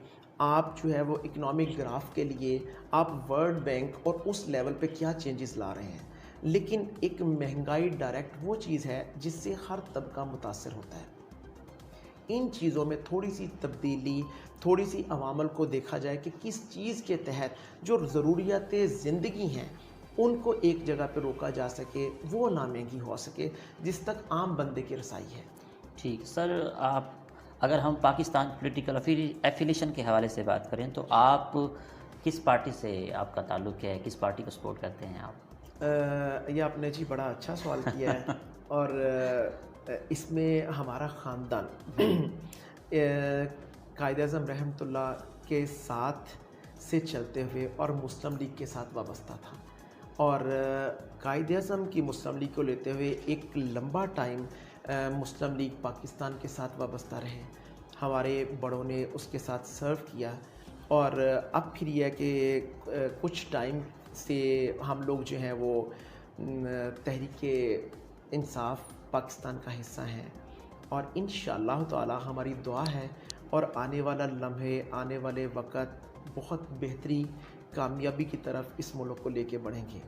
آپ جو ہے وہ اکنامک گراف کے لیے آپ ورلڈ بینک اور اس لیول پہ کیا چینجز لا رہے ہیں، لیکن ایک مہنگائی ڈائریکٹ وہ چیز ہے جس سے ہر طبقہ متاثر ہوتا ہے۔ ان چیزوں میں تھوڑی سی تبدیلی، تھوڑی سی عوامل کو دیکھا جائے کہ کس چیز کے تحت جو ضروریات زندگی ہیں ان کو ایک جگہ پہ روکا جا سکے، وہ نامہنگی ہو سکے جس تک عام بندے کی رسائی ہے۔ ٹھیک سر، آپ اگر ہم پاکستان پولیٹیکل ایفیلیشن کے حوالے سے بات کریں تو آپ کس پارٹی سے آپ کا تعلق ہے؟ کس پارٹی کو سپورٹ کرتے ہیں آپ؟ یہ آپ نے جی بڑا اچھا سوال کیا ہے، اور اس میں ہمارا خاندان قائد اعظم رحمۃ اللہ کے ساتھ سے چلتے ہوئے اور مسلم لیگ کے ساتھ وابستہ تھا، اور قائد اعظم کی مسلم لیگ کو لیتے ہوئے ایک لمبا ٹائم مسلم لیگ پاکستان کے ساتھ وابستہ رہے۔ ہمارے بڑوں نے اس کے ساتھ سرو کیا، اور اب پھر یہ ہے کہ کچھ ٹائم سے ہم لوگ جو ہیں وہ تحریک انصاف پاکستان کا حصہ ہیں، اور انشاءاللہ تعالی ہماری دعا ہے اور آنے والا لمحے، آنے والے وقت بہت بہتری، کامیابی کی طرف اس ملک کو لے کے بڑھیں گے۔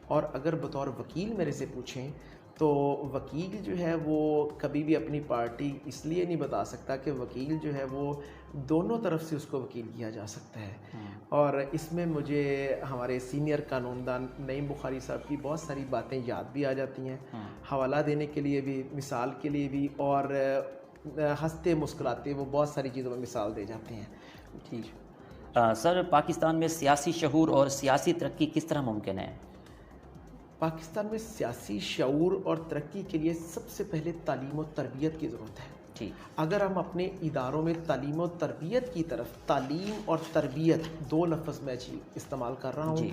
اور اگر بطور وکیل میرے سے پوچھیں تو وکیل جو ہے وہ کبھی بھی اپنی پارٹی اس لیے نہیں بتا سکتا کہ وکیل جو ہے وہ دونوں طرف سے اس کو وکیل کیا جا سکتا ہے. اور اس میں مجھے ہمارے سینئر قانون دان نعیم بخاری صاحب کی بہت ساری باتیں یاد بھی آ جاتی ہیں, حوالہ دینے کے لیے بھی, مثال کے لیے بھی, اور ہنستے مسکراتے وہ بہت ساری چیزوں میں مثال دے جاتے ہیں. ٹھیک. سر, پاکستان میں سیاسی شعور اور سیاسی ترقی کس طرح ممکن ہے؟ پاکستان میں سیاسی شعور اور ترقی کے لیے سب سے پہلے تعلیم و تربیت کی ضرورت ہے. اگر ہم اپنے اداروں میں تعلیم و تربیت کی طرف, تعلیم اور تربیت دو لفظ میں استعمال کر رہا ہوں.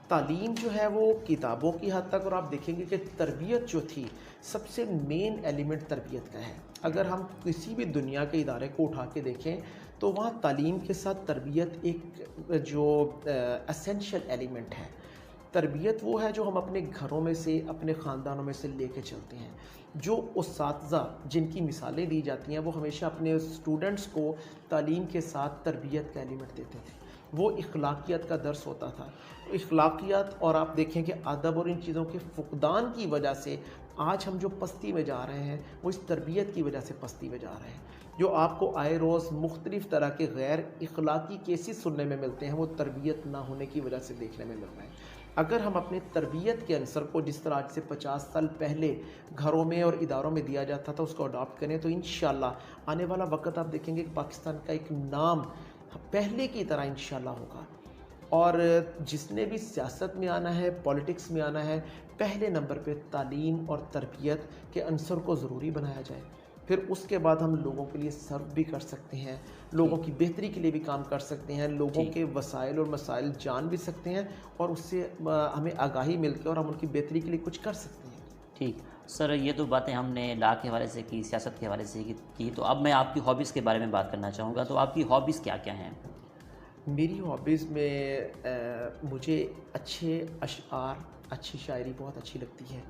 تعلیم جو ہے وہ کتابوں کی حد تک, اور آپ دیکھیں گے کہ تربیت جو تھی سب سے مین ایلیمنٹ تربیت کا ہے. اگر ہم کسی بھی دنیا کے ادارے کو اٹھا کے دیکھیں تو وہاں تعلیم کے ساتھ تربیت ایک جو اسینشل ایلیمنٹ ہے. تربیت وہ ہے جو ہم اپنے گھروں میں سے, اپنے خاندانوں میں سے لے کے چلتے ہیں. جو اساتذہ جن کی مثالیں دی جاتی ہیں وہ ہمیشہ اپنے اسٹوڈنٹس کو تعلیم کے ساتھ تربیت کا ایلیمنٹ دیتے تھے. وہ اخلاقیات کا درس ہوتا تھا. اخلاقیات, اور آپ دیکھیں کہ ادب اور ان چیزوں کے فقدان کی وجہ سے آج ہم جو پستی میں جا رہے ہیں وہ اس تربیت کی وجہ سے پستی میں جا رہے ہیں. جو آپ کو آئے روز مختلف طرح کے غیر اخلاقی کیسز سننے میں ملتے ہیں وہ تربیت نہ ہونے کی وجہ سے دیکھنے میں مل رہے ہیں. اگر ہم اپنے تربیت کے عنصر کو جس طرح آج سے 50 سال پہلے گھروں میں اور اداروں میں دیا جاتا تھا اس کو اڈاپٹ کریں تو انشاءاللہ آنے والا وقت آپ دیکھیں گے کہ پاکستان کا ایک نام پہلے کی طرح انشاءاللہ ہوگا. اور جس نے بھی سیاست میں آنا ہے, پولیٹکس میں آنا ہے, پہلے نمبر پہ تعلیم اور تربیت کے عنصر کو ضروری بنایا جائے. پھر اس کے بعد ہم لوگوں کے لیے سرو بھی کر سکتے ہیں, لوگوں کی بہتری کے لیے بھی کام کر سکتے ہیں, لوگوں کے وسائل اور مسائل جان بھی سکتے ہیں, اور اس سے ہمیں آگاہی مل کے اور ہم ان کی بہتری کے لیے کچھ کر سکتے ہیں. ٹھیک سر, یہ تو باتیں ہم نے لا کے حوالے سے کی, سیاست کے حوالے سے کی, تو اب میں آپ کی ہابیز کے بارے میں بات کرنا چاہوں گا. تو آپ کی ہابیز کیا کیا ہیں؟ میری ہابیز میں مجھے اچھے اشعار, اچھی شاعری بہت اچھی لگتی ہے.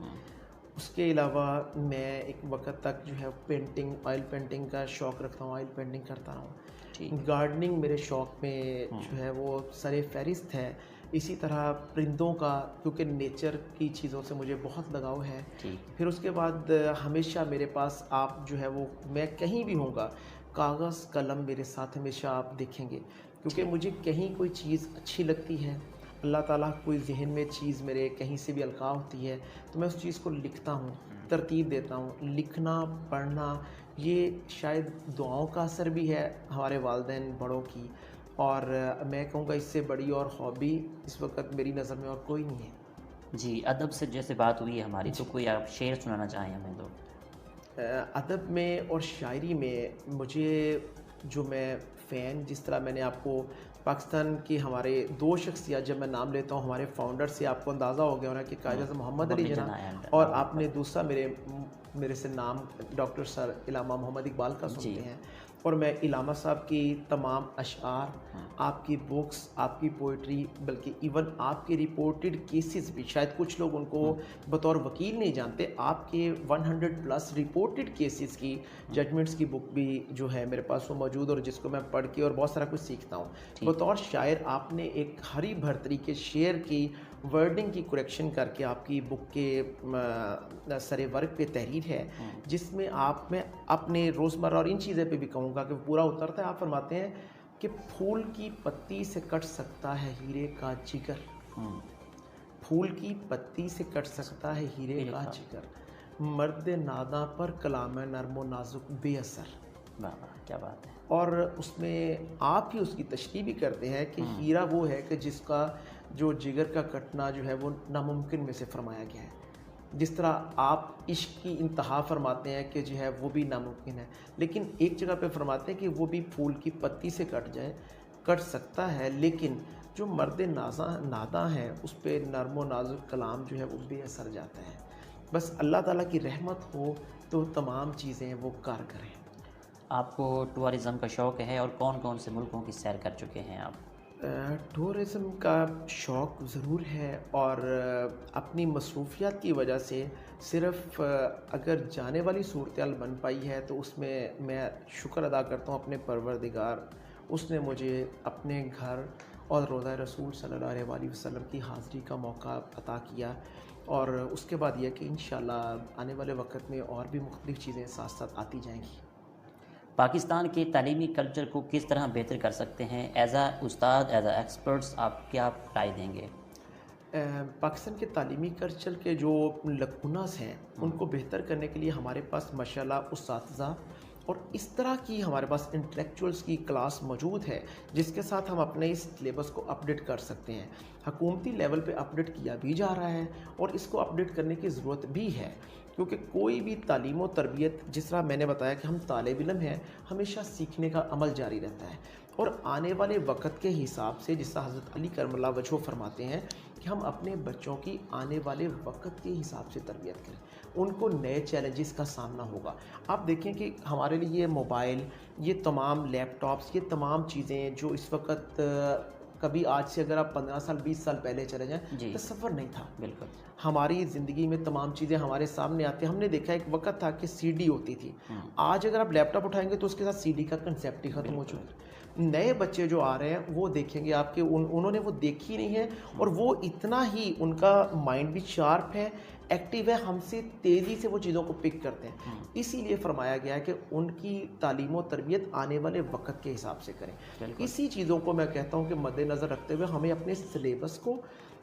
اس کے علاوہ میں ایک وقت تک جو ہے پینٹنگ, آئل پینٹنگ کا شوق رکھتا ہوں, آئل پینٹنگ کرتا ہوں. گارڈننگ میرے شوق میں جو ہے وہ سر فہرست ہے. اسی طرح پرندوں کا, کیونکہ نیچر کی چیزوں سے مجھے بہت لگاؤ ہے. پھر اس کے بعد ہمیشہ میرے پاس, آپ جو ہے وہ, میں کہیں بھی ہوں گا, کاغذ قلم میرے ساتھ ہمیشہ آپ دیکھیں گے, کیونکہ مجھے کہیں کوئی چیز اچھی لگتی ہے, اللہ تعالیٰ کوئی ذہن میں چیز میرے کہیں سے بھی القاء ہوتی ہے تو میں اس چیز کو لکھتا ہوں, ترتیب دیتا ہوں. لکھنا, پڑھنا, یہ شاید دعاؤں کا اثر بھی ہے ہمارے والدین بڑوں کی, اور میں کہوں گا اس سے بڑی اور ہابی اس وقت میری نظر میں اور کوئی نہیں ہے. جی, ادب سے جیسے بات ہوئی ہے ہماری, تو کوئی آپ شعر سنانا چاہیں ہمیں تو؟ ادب میں اور شاعری میں مجھے جو میں فین, جس طرح میں نے آپ کو پاکستان کی ہمارے دو شخصیات جب میں نام لیتا ہوں ہمارے فاؤنڈر سے آپ کو اندازہ ہو گیا ہونا کہ قائد اعظم محمد علی جناح, اور آپ نے دوسرا میرے سے نام ڈاکٹر سر علامہ محمد اقبال کا سنتے ہیں. اور میں علامہ صاحب کی تمام اشعار, آپ کی بکس, آپ کی پوئٹری, بلکہ ایون آپ کے رپورٹڈ کیسز بھی, شاید کچھ لوگ ان کو بطور وکیل نہیں جانتے, آپ کے 100+ رپورٹڈ کیسز کی ججمنٹس کی بک بھی جو ہے میرے پاس وہ موجود, اور جس کو میں پڑھ کے اور بہت سارا کچھ سیکھتا ہوں. بطور شاعر آپ نے ایک ہری بھرتری کے شعر کی ورڈنگ کی کریکشن کر کے آپ کی بک کے سر ورق پہ تحریر ہے, جس میں آپ, میں اپنے روزمرہ اور ان چیزیں پہ بھی کہوں گا کہ پورا اترتا ہے. آپ فرماتے ہیں کہ پھول کی پتی سے کٹ سکتا ہے ہیرے کا جگر, پھول کی پتی سے کٹ سکتا ہے ہیرے کا جگر, مرد ناداں پر کلام نرم و نازک بے اثر. کیا بات ہے. اور اس میں آپ ہی اس کی تشریح بھی کرتے ہیں کہ ہیرا وہ ہے کہ جس کا جو جگر کا کٹنا جو ہے وہ ناممکن میں سے فرمایا گیا ہے. جس طرح آپ عشق کی انتہا فرماتے ہیں کہ جو ہے وہ بھی ناممکن ہے, لیکن ایک جگہ پہ فرماتے ہیں کہ وہ بھی پھول کی پتی سے کٹ سکتا ہے, لیکن جو مرد ناداں ہیں اس پہ نرم و نازک کلام جو ہے وہ بے اثر جاتا ہے. بس اللہ تعالیٰ کی رحمت ہو تو تمام چیزیں وہ کارگر ہیں. آپ کو ٹورزم کا شوق ہے, اور کون کون سے ملکوں کی سیر کر چکے ہیں آپ؟ ٹورزم کا شوق ضرور ہے, اور اپنی مصروفیات کی وجہ سے صرف اگر جانے والی صورتحال بن پائی ہے تو اس میں میں شکر ادا کرتا ہوں اپنے پروردگار, اس نے مجھے اپنے گھر اور روضہ رسول صلی اللہ علیہ وسلم کی حاضری کا موقع عطا کیا. اور اس کے بعد یہ کہ انشاءاللہ آنے والے وقت میں اور بھی مختلف چیزیں ساتھ ساتھ آتی جائیں گی۔ پاکستان کے تعلیمی کلچر کو کس طرح بہتر کر سکتے ہیں؟ ایز اے استاد، ایز اے ایکسپرٹس آپ کیا رائے دیں گے؟ پاکستان کے تعلیمی کلچر کے جو لکوناز ہیں ان کو بہتر کرنے کے لیے ہمارے پاس ماشاءاللہ اساتذہ اور اس طرح کی ہمارے پاس انٹلیکچوئلس کی کلاس موجود ہے جس کے ساتھ ہم اپنے اس سلیبس کو اپڈیٹ کر سکتے ہیں۔ حکومتی لیول پہ اپڈیٹ کیا بھی جا رہا ہے اور اس کو اپڈیٹ کرنے کی ضرورت بھی ہے، کیونکہ کوئی بھی تعلیم و تربیت، جس طرح میں نے بتایا کہ ہم طالب علم ہیں، ہمیشہ سیکھنے کا عمل جاری رہتا ہے، اور آنے والے وقت کے حساب سے جس طرح حضرت علی کرم اللہ وجہہ فرماتے ہیں کہ ہم اپنے بچوں کی آنے والے وقت کے حساب سے تربیت کریں، ان کو نئے چیلنجز کا سامنا ہوگا۔ آپ دیکھیں کہ ہمارے لیے یہ موبائل، یہ تمام لیپ ٹاپس، یہ تمام چیزیں جو اس وقت کبھی آج سے اگر آپ 15 سال 20 سال پہلے چلے جائیں تصور نہیں تھا۔ بالکل ہماری زندگی میں تمام چیزیں ہمارے سامنے آتی ہیں۔ ہم نے دیکھا ایک وقت تھا کہ سی ڈی ہوتی تھی، آج اگر آپ لیپ ٹاپ اٹھائیں گے تو اس کے ساتھ سی ڈی کا کنسیپٹ ہی ختم ہو چکا ہے۔ نئے بچے جو آ رہے ہیں وہ دیکھیں گے آپ کے انہوں نے وہ دیکھی نہیں ہے، اور وہ اتنا ہی ان کا مائنڈ بھی شارپ ہے، ایکٹیو ہے، ہم سے تیزی سے وہ چیزوں کو پک کرتے ہیں۔ اسی لیے فرمایا گیا ہے کہ ان کی تعلیم و تربیت آنے والے وقت کے حساب سے کریں۔ اسی چیزوں کو میں کہتا ہوں کہ مد نظر رکھتے ہوئے ہمیں اپنے سلیبس کو،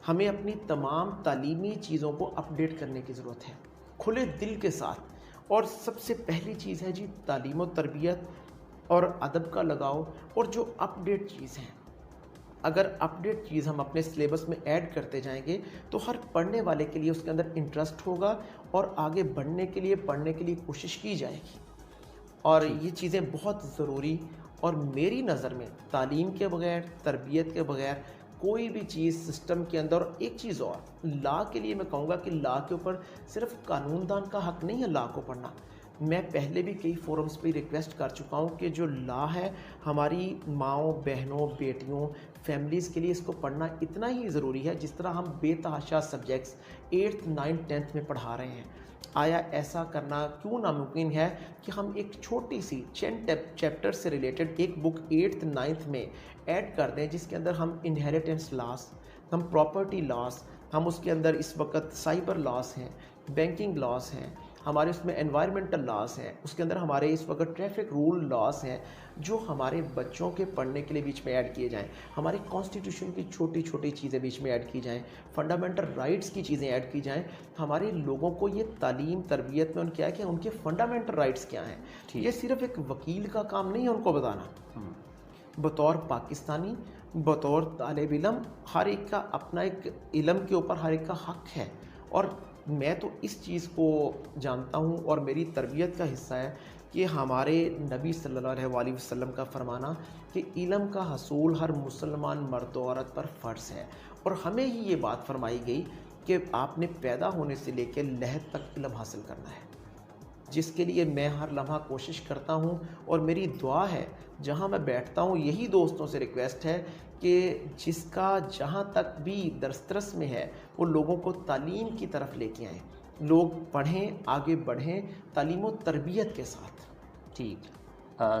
ہمیں اپنی تمام تعلیمی چیزوں کو اپڈیٹ کرنے کی ضرورت ہے کھلے دل کے ساتھ۔ اور سب سے پہلی چیز ہے جی تعلیم و تربیت اور ادب کا لگاؤ، اور جو اپڈیٹ چیز ہیں، اگر اپڈیٹ چیز ہم اپنے سلیبس میں ایڈ کرتے جائیں گے تو ہر پڑھنے والے کے لیے اس کے اندر انٹرسٹ ہوگا اور آگے بڑھنے کے لیے پڑھنے کے لیے کوشش کی جائے گی، اور یہ چیزیں بہت ضروری۔ اور میری نظر میں تعلیم کے بغیر، تربیت کے بغیر کوئی بھی چیز سسٹم کے اندر، ایک چیز اور لا کے لیے میں کہوں گا کہ لا کے اوپر صرف قانون دان کا حق نہیں ہے لا کو پڑھنا۔ میں پہلے بھی کئی فورمز پہ ریکویسٹ کر چکا ہوں کہ جو لا ہے ہماری ماؤں، بہنوں، بیٹیوں، فیملیز کے لیے اس کو پڑھنا اتنا ہی ضروری ہے جس طرح ہم بے تحاشا سبجیکٹس 8th 9th 10th میں پڑھا رہے ہیں۔ آیا ایسا کرنا کیوں ناممکن ہے کہ ہم ایک چھوٹی سی چند چیپٹر سے ریلیٹڈ ایک بک 8th 9th میں ایڈ کر دیں جس کے اندر ہم انہیریٹنس لاس، ہم پراپرٹی لاس، ہم اس کے اندر اس وقت سائبر لاس ہیں، بینکنگ لاس ہیں، ہمارے اس میں انوائرمنٹل لاس ہیں، اس کے اندر ہمارے اس وقت ٹریفک رول لاس ہیں، جو ہمارے بچوں کے پڑھنے کے لیے بیچ میں ایڈ کیے جائیں۔ ہماری کانسٹیٹیوشن کی چھوٹی چھوٹی چیزیں بیچ میں ایڈ کی جائیں، فنڈامنٹل رائٹس کی چیزیں ایڈ کی جائیں، ہمارے لوگوں کو یہ تعلیم تربیت میں ان کیا ہے کہ ان کے فنڈامنٹل رائٹس کیا ہیں۔ یہ صرف ایک وکیل کا کام نہیں ہے ان کو بتانا، بطور پاکستانی، بطور طالب علم، ہر ایک کا اپنا ایک علم کے اوپر ہر ایک کا حق ہے۔ اور میں تو اس چیز کو جانتا ہوں اور میری تربیت کا حصہ ہے کہ ہمارے نبی صلی اللہ علیہ وآلہ وسلم کا فرمانا کہ علم کا حصول ہر مسلمان مرد و عورت پر فرض ہے، اور ہمیں ہی یہ بات فرمائی گئی کہ آپ نے پیدا ہونے سے لے کے لحد تک علم حاصل کرنا ہے، جس کے لیے میں ہر لمحہ کوشش کرتا ہوں، اور میری دعا ہے جہاں میں بیٹھتا ہوں یہی دوستوں سے ریکویسٹ ہے کہ جس کا جہاں تک بھی دسترس میں ہے وہ لوگوں کو تعلیم کی طرف لے کے آئیں، لوگ پڑھیں، آگے بڑھیں تعلیم و تربیت کے ساتھ۔ ٹھیک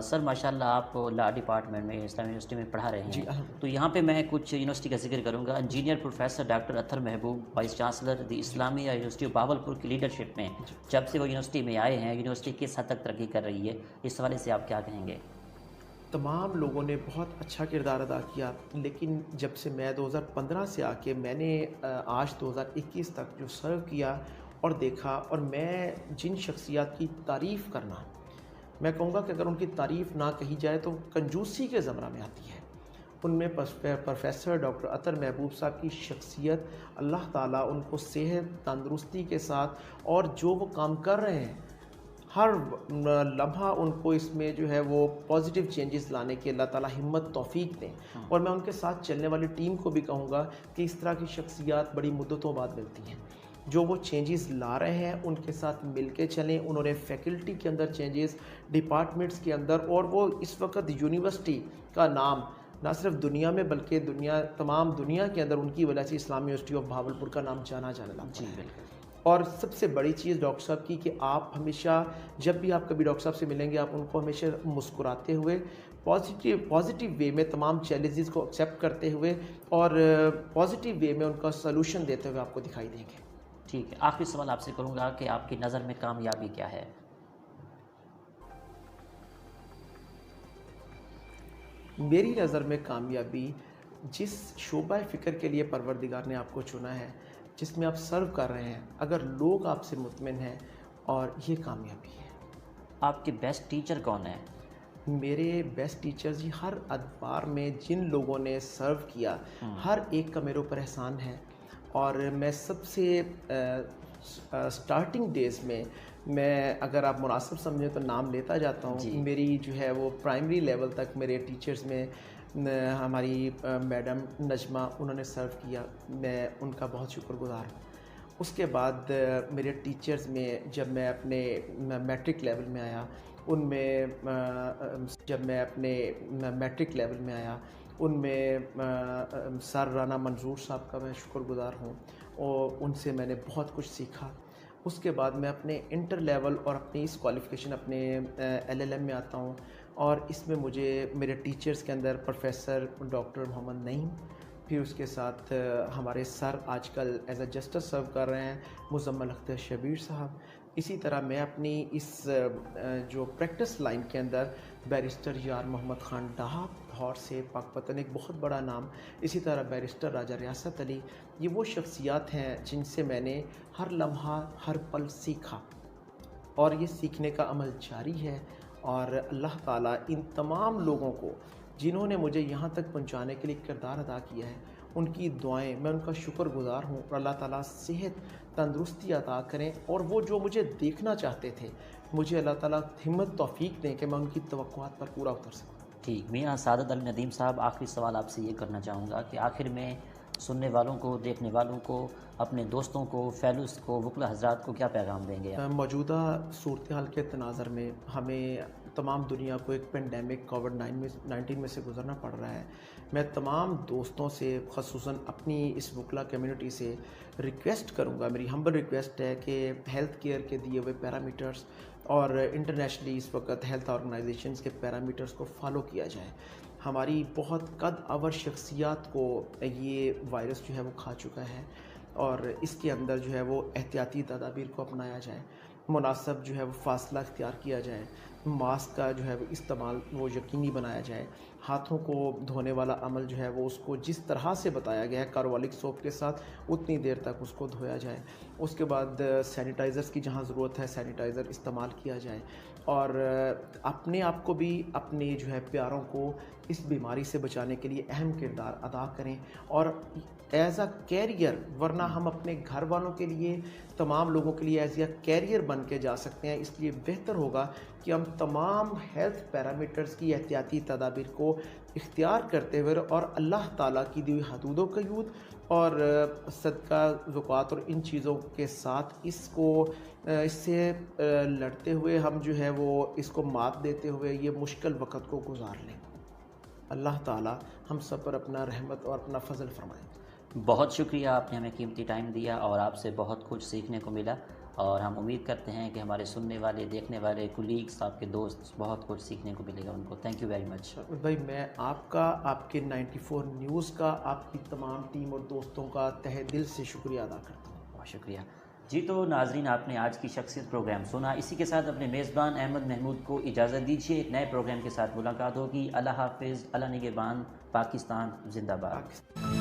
سر، ماشاءاللہ آپ لا ڈپارٹمنٹ میں اسلامی یونیورسٹی میں پڑھا رہے ہیں، تو یہاں پہ میں کچھ یونیورسٹی کا ذکر کروں گا۔ انجینئر پروفیسر ڈاکٹر اطہر محبوب، vice chancellor the Islamia university of Bahawalpur کی لیڈرشپ میں جب سے وہ یونیورسٹی میں آئے ہیں، یونیورسٹی کس حد تک ترقی کر رہی ہے، اس حوالے سے آپ کیا کہیں گے؟ تمام لوگوں نے بہت اچھا کردار ادا کیا، لیکن جب سے میں 2015 سے آ کے میں نے آج 2021 تک جو سرو کیا اور دیکھا، اور میں جن شخصیات کی تعریف کرنا، میں کہوں گا کہ اگر ان کی تعریف نہ کہی جائے تو کنجوسی کے زمرہ میں آتی ہے۔ ان میں پروفیسر ڈاکٹر اطہر محبوب صاحب کی شخصیت، اللہ تعالیٰ ان کو صحت تندرستی کے ساتھ، اور جو وہ کام کر رہے ہیں ہر لمحہ ان کو اس میں جو ہے وہ پازیٹیو چینجز لانے کے اللہ تعالیٰ ہمت توفیق دیں۔ اور میں ان کے ساتھ چلنے والی ٹیم کو بھی کہوں گا کہ اس طرح کی شخصیات بڑی مدتوں بعد ملتی ہیں، جو وہ چینجز لا رہے ہیں ان کے ساتھ مل کے چلیں۔ انہوں نے فیکلٹی کے اندر چینجز، ڈپارٹمنٹس کے اندر، اور وہ اس وقت یونیورسٹی کا نام نہ صرف دنیا میں بلکہ تمام دنیا کے اندر ان کی وجہ سے اسلامی یونیورسٹی آف بہاولپور کا نام جانا جانے لگا۔ جی بالکل۔ اور سب سے بڑی چیز ڈاکٹر صاحب کی کہ آپ ہمیشہ جب بھی آپ کبھی ڈاکٹر صاحب سے ملیں گے آپ ان کو ہمیشہ مسکراتے ہوئے پازیٹیو وے میں تمام چیلنجز کو ایکسیپٹ کرتے ہوئے اور پازیٹیو وے میں ان کا سلوشن دیتے ہوئے آپ کو دکھائی دیں گے۔ ٹھیک ہے، آخری سوال آپ سے کروں گا کہ آپ کی نظر میں کامیابی کیا ہے؟ میری نظر میں کامیابی جس شعبہ فکر کے لیے پروردگار نے آپ کو چنا ہے، جس میں آپ سرو کر رہے ہیں، اگر لوگ آپ سے مطمئن ہیں، اور یہ کامیابی ہے۔ آپ کے بیسٹ ٹیچر کون ہیں؟ میرے بیسٹ ٹیچرز ہی ہر ادوار میں جن لوگوں نے سرو کیا، ہر ایک کا میرے اوپر احسان ہے۔ اور میں سب سے سٹارٹنگ ڈیز میں اگر آپ مناسب سمجھیں تو نام لیتا جاتا ہوں۔ جی میری جو ہے وہ پرائمری لیول تک میرے ٹیچرز میں ہماری میڈم نجمہ، انہوں نے سرو کیا، میں ان کا بہت شکر گزار ہوں۔ اس کے بعد میرے ٹیچرز میں جب میں اپنے میٹرک لیول میں آیا، ان میں سر رانا منظور صاحب کا میں شکر گزار ہوں، اور ان سے میں نے بہت کچھ سیکھا۔ اس کے بعد میں اپنے انٹر لیول اور اپنی اس کوالیفیکیشن اپنے LLM میں آتا ہوں، اور اس میں مجھے میرے ٹیچرز کے اندر پروفیسر ڈاکٹر محمد نعیم، پھر اس کے ساتھ ہمارے سر آج کل ایز اے جسٹس سرو کر رہے ہیں مزمل اختر شبیر صاحب۔ اسی طرح میں اپنی اس جو پریکٹس لائن کے اندر بیرسٹر یار محمد خان ڈاہا، لاہور سے، پاک پتن ایک بہت بڑا نام، اسی طرح بیرسٹر راجہ ریاست علی، یہ وہ شخصیات ہیں جن سے میں نے ہر لمحہ ہر پل سیکھا، اور یہ سیکھنے کا عمل جاری ہے۔ اور اللہ تعالیٰ ان تمام لوگوں کو جنہوں نے مجھے یہاں تک پہنچانے کے لیے کردار ادا کیا ہے، ان کی دعائیں، میں ان کا شکر گزار ہوں، اور اللہ تعالیٰ صحت تندرستی عطا کریں، اور وہ جو مجھے دیکھنا چاہتے تھے، مجھے اللہ تعالیٰ ہمت توفیق دیں کہ میں ان کی توقعات پر پورا اتر سکوں۔ ٹھیک، میاں سعادت علی ندیم صاحب، آخری سوال آپ سے یہ کرنا چاہوں گا کہ آخر میں سننے والوں کو، دیکھنے والوں کو، اپنے دوستوں کو، فیلوز کو، وکلا حضرات کو کیا پیغام دیں گے؟ موجودہ صورتحال کے تناظر میں ہمیں تمام دنیا کو ایک پینڈیمک کووڈ-19 میں سے گزرنا پڑ رہا ہے۔ میں تمام دوستوں سے، خصوصاً اپنی اس وکلا کمیونٹی سے ریکویسٹ کروں گا، میری ہمبل ریکویسٹ ہے کہ ہیلتھ کیئر کے دیے ہوئے پیرامیٹرز اور انٹرنیشنلی اس وقت ہیلتھ آرگنائزیشنز کے پیرامیٹرز کو فالو کیا جائے۔ ہماری بہت قد اور شخصیات کو یہ وائرس جو ہے وہ کھا چکا ہے، اور اس کے اندر جو ہے وہ احتیاطی تدابیر کو اپنایا جائے، مناسب جو ہے وہ فاصلہ اختیار کیا جائے، ماسک کا جو ہے وہ استعمال وہ یقینی بنایا جائے، ہاتھوں کو دھونے والا عمل جو ہے وہ اس کو جس طرح سے بتایا گیا ہے کاربولک سوپ کے ساتھ اتنی دیر تک اس کو دھویا جائے۔ اس کے بعد سینیٹائزرز کی جہاں ضرورت ہے سینیٹائزر استعمال کیا جائے، اور اپنے آپ کو بھی، اپنے جو ہے پیاروں کو اس بیماری سے بچانے کے لیے اہم کردار ادا کریں، اور ایز اے کیریئر، ورنہ ہم اپنے گھر والوں کے لیے، تمام لوگوں کے لیے ایز اے کیریئر بن کے جا سکتے ہیں۔ اس لیے بہتر ہوگا کہ ہم تمام ہیلتھ پیرامیٹرز کی احتیاطی تدابیر کو اختیار کرتے ہوئے، اور اللہ تعالیٰ کی دی ہوئی حدود و قیود اور صدقہ زکوٰۃ اور ان چیزوں کے ساتھ اس سے لڑتے ہوئے ہم جو ہے وہ اس کو مات دیتے ہوئے یہ مشکل وقت کو گزار لیں۔ اللہ تعالیٰ ہم سب پر اپنا رحمت اور اپنا فضل فرمائے۔ بہت شکریہ، آپ نے ہمیں قیمتی ٹائم دیا، اور آپ سے بہت کچھ سیکھنے کو ملا، اور ہم امید کرتے ہیں کہ ہمارے سننے والے، دیکھنے والے کولیگس، آپ کے دوست، بہت کچھ سیکھنے کو ملے گا ان کو۔ تھینک یو ویری مچ بھائی، میں آپ کا، آپ کے 94 نیوز کا، آپ کی تمام ٹیم اور دوستوں کا تہہ دل سے شکریہ ادا کرتا ہوں۔ بہت شکریہ جی۔ تو ناظرین، آپ نے آج کی شخصیت پروگرام سنا، اسی کے ساتھ اپنے میزبان احمد محمود کو اجازت دیجیے، ایک نئے پروگرام کے ساتھ ملاقات ہوگی۔ اللہ حافظ، اللہ نگہبان، پاکستان زندہ باد۔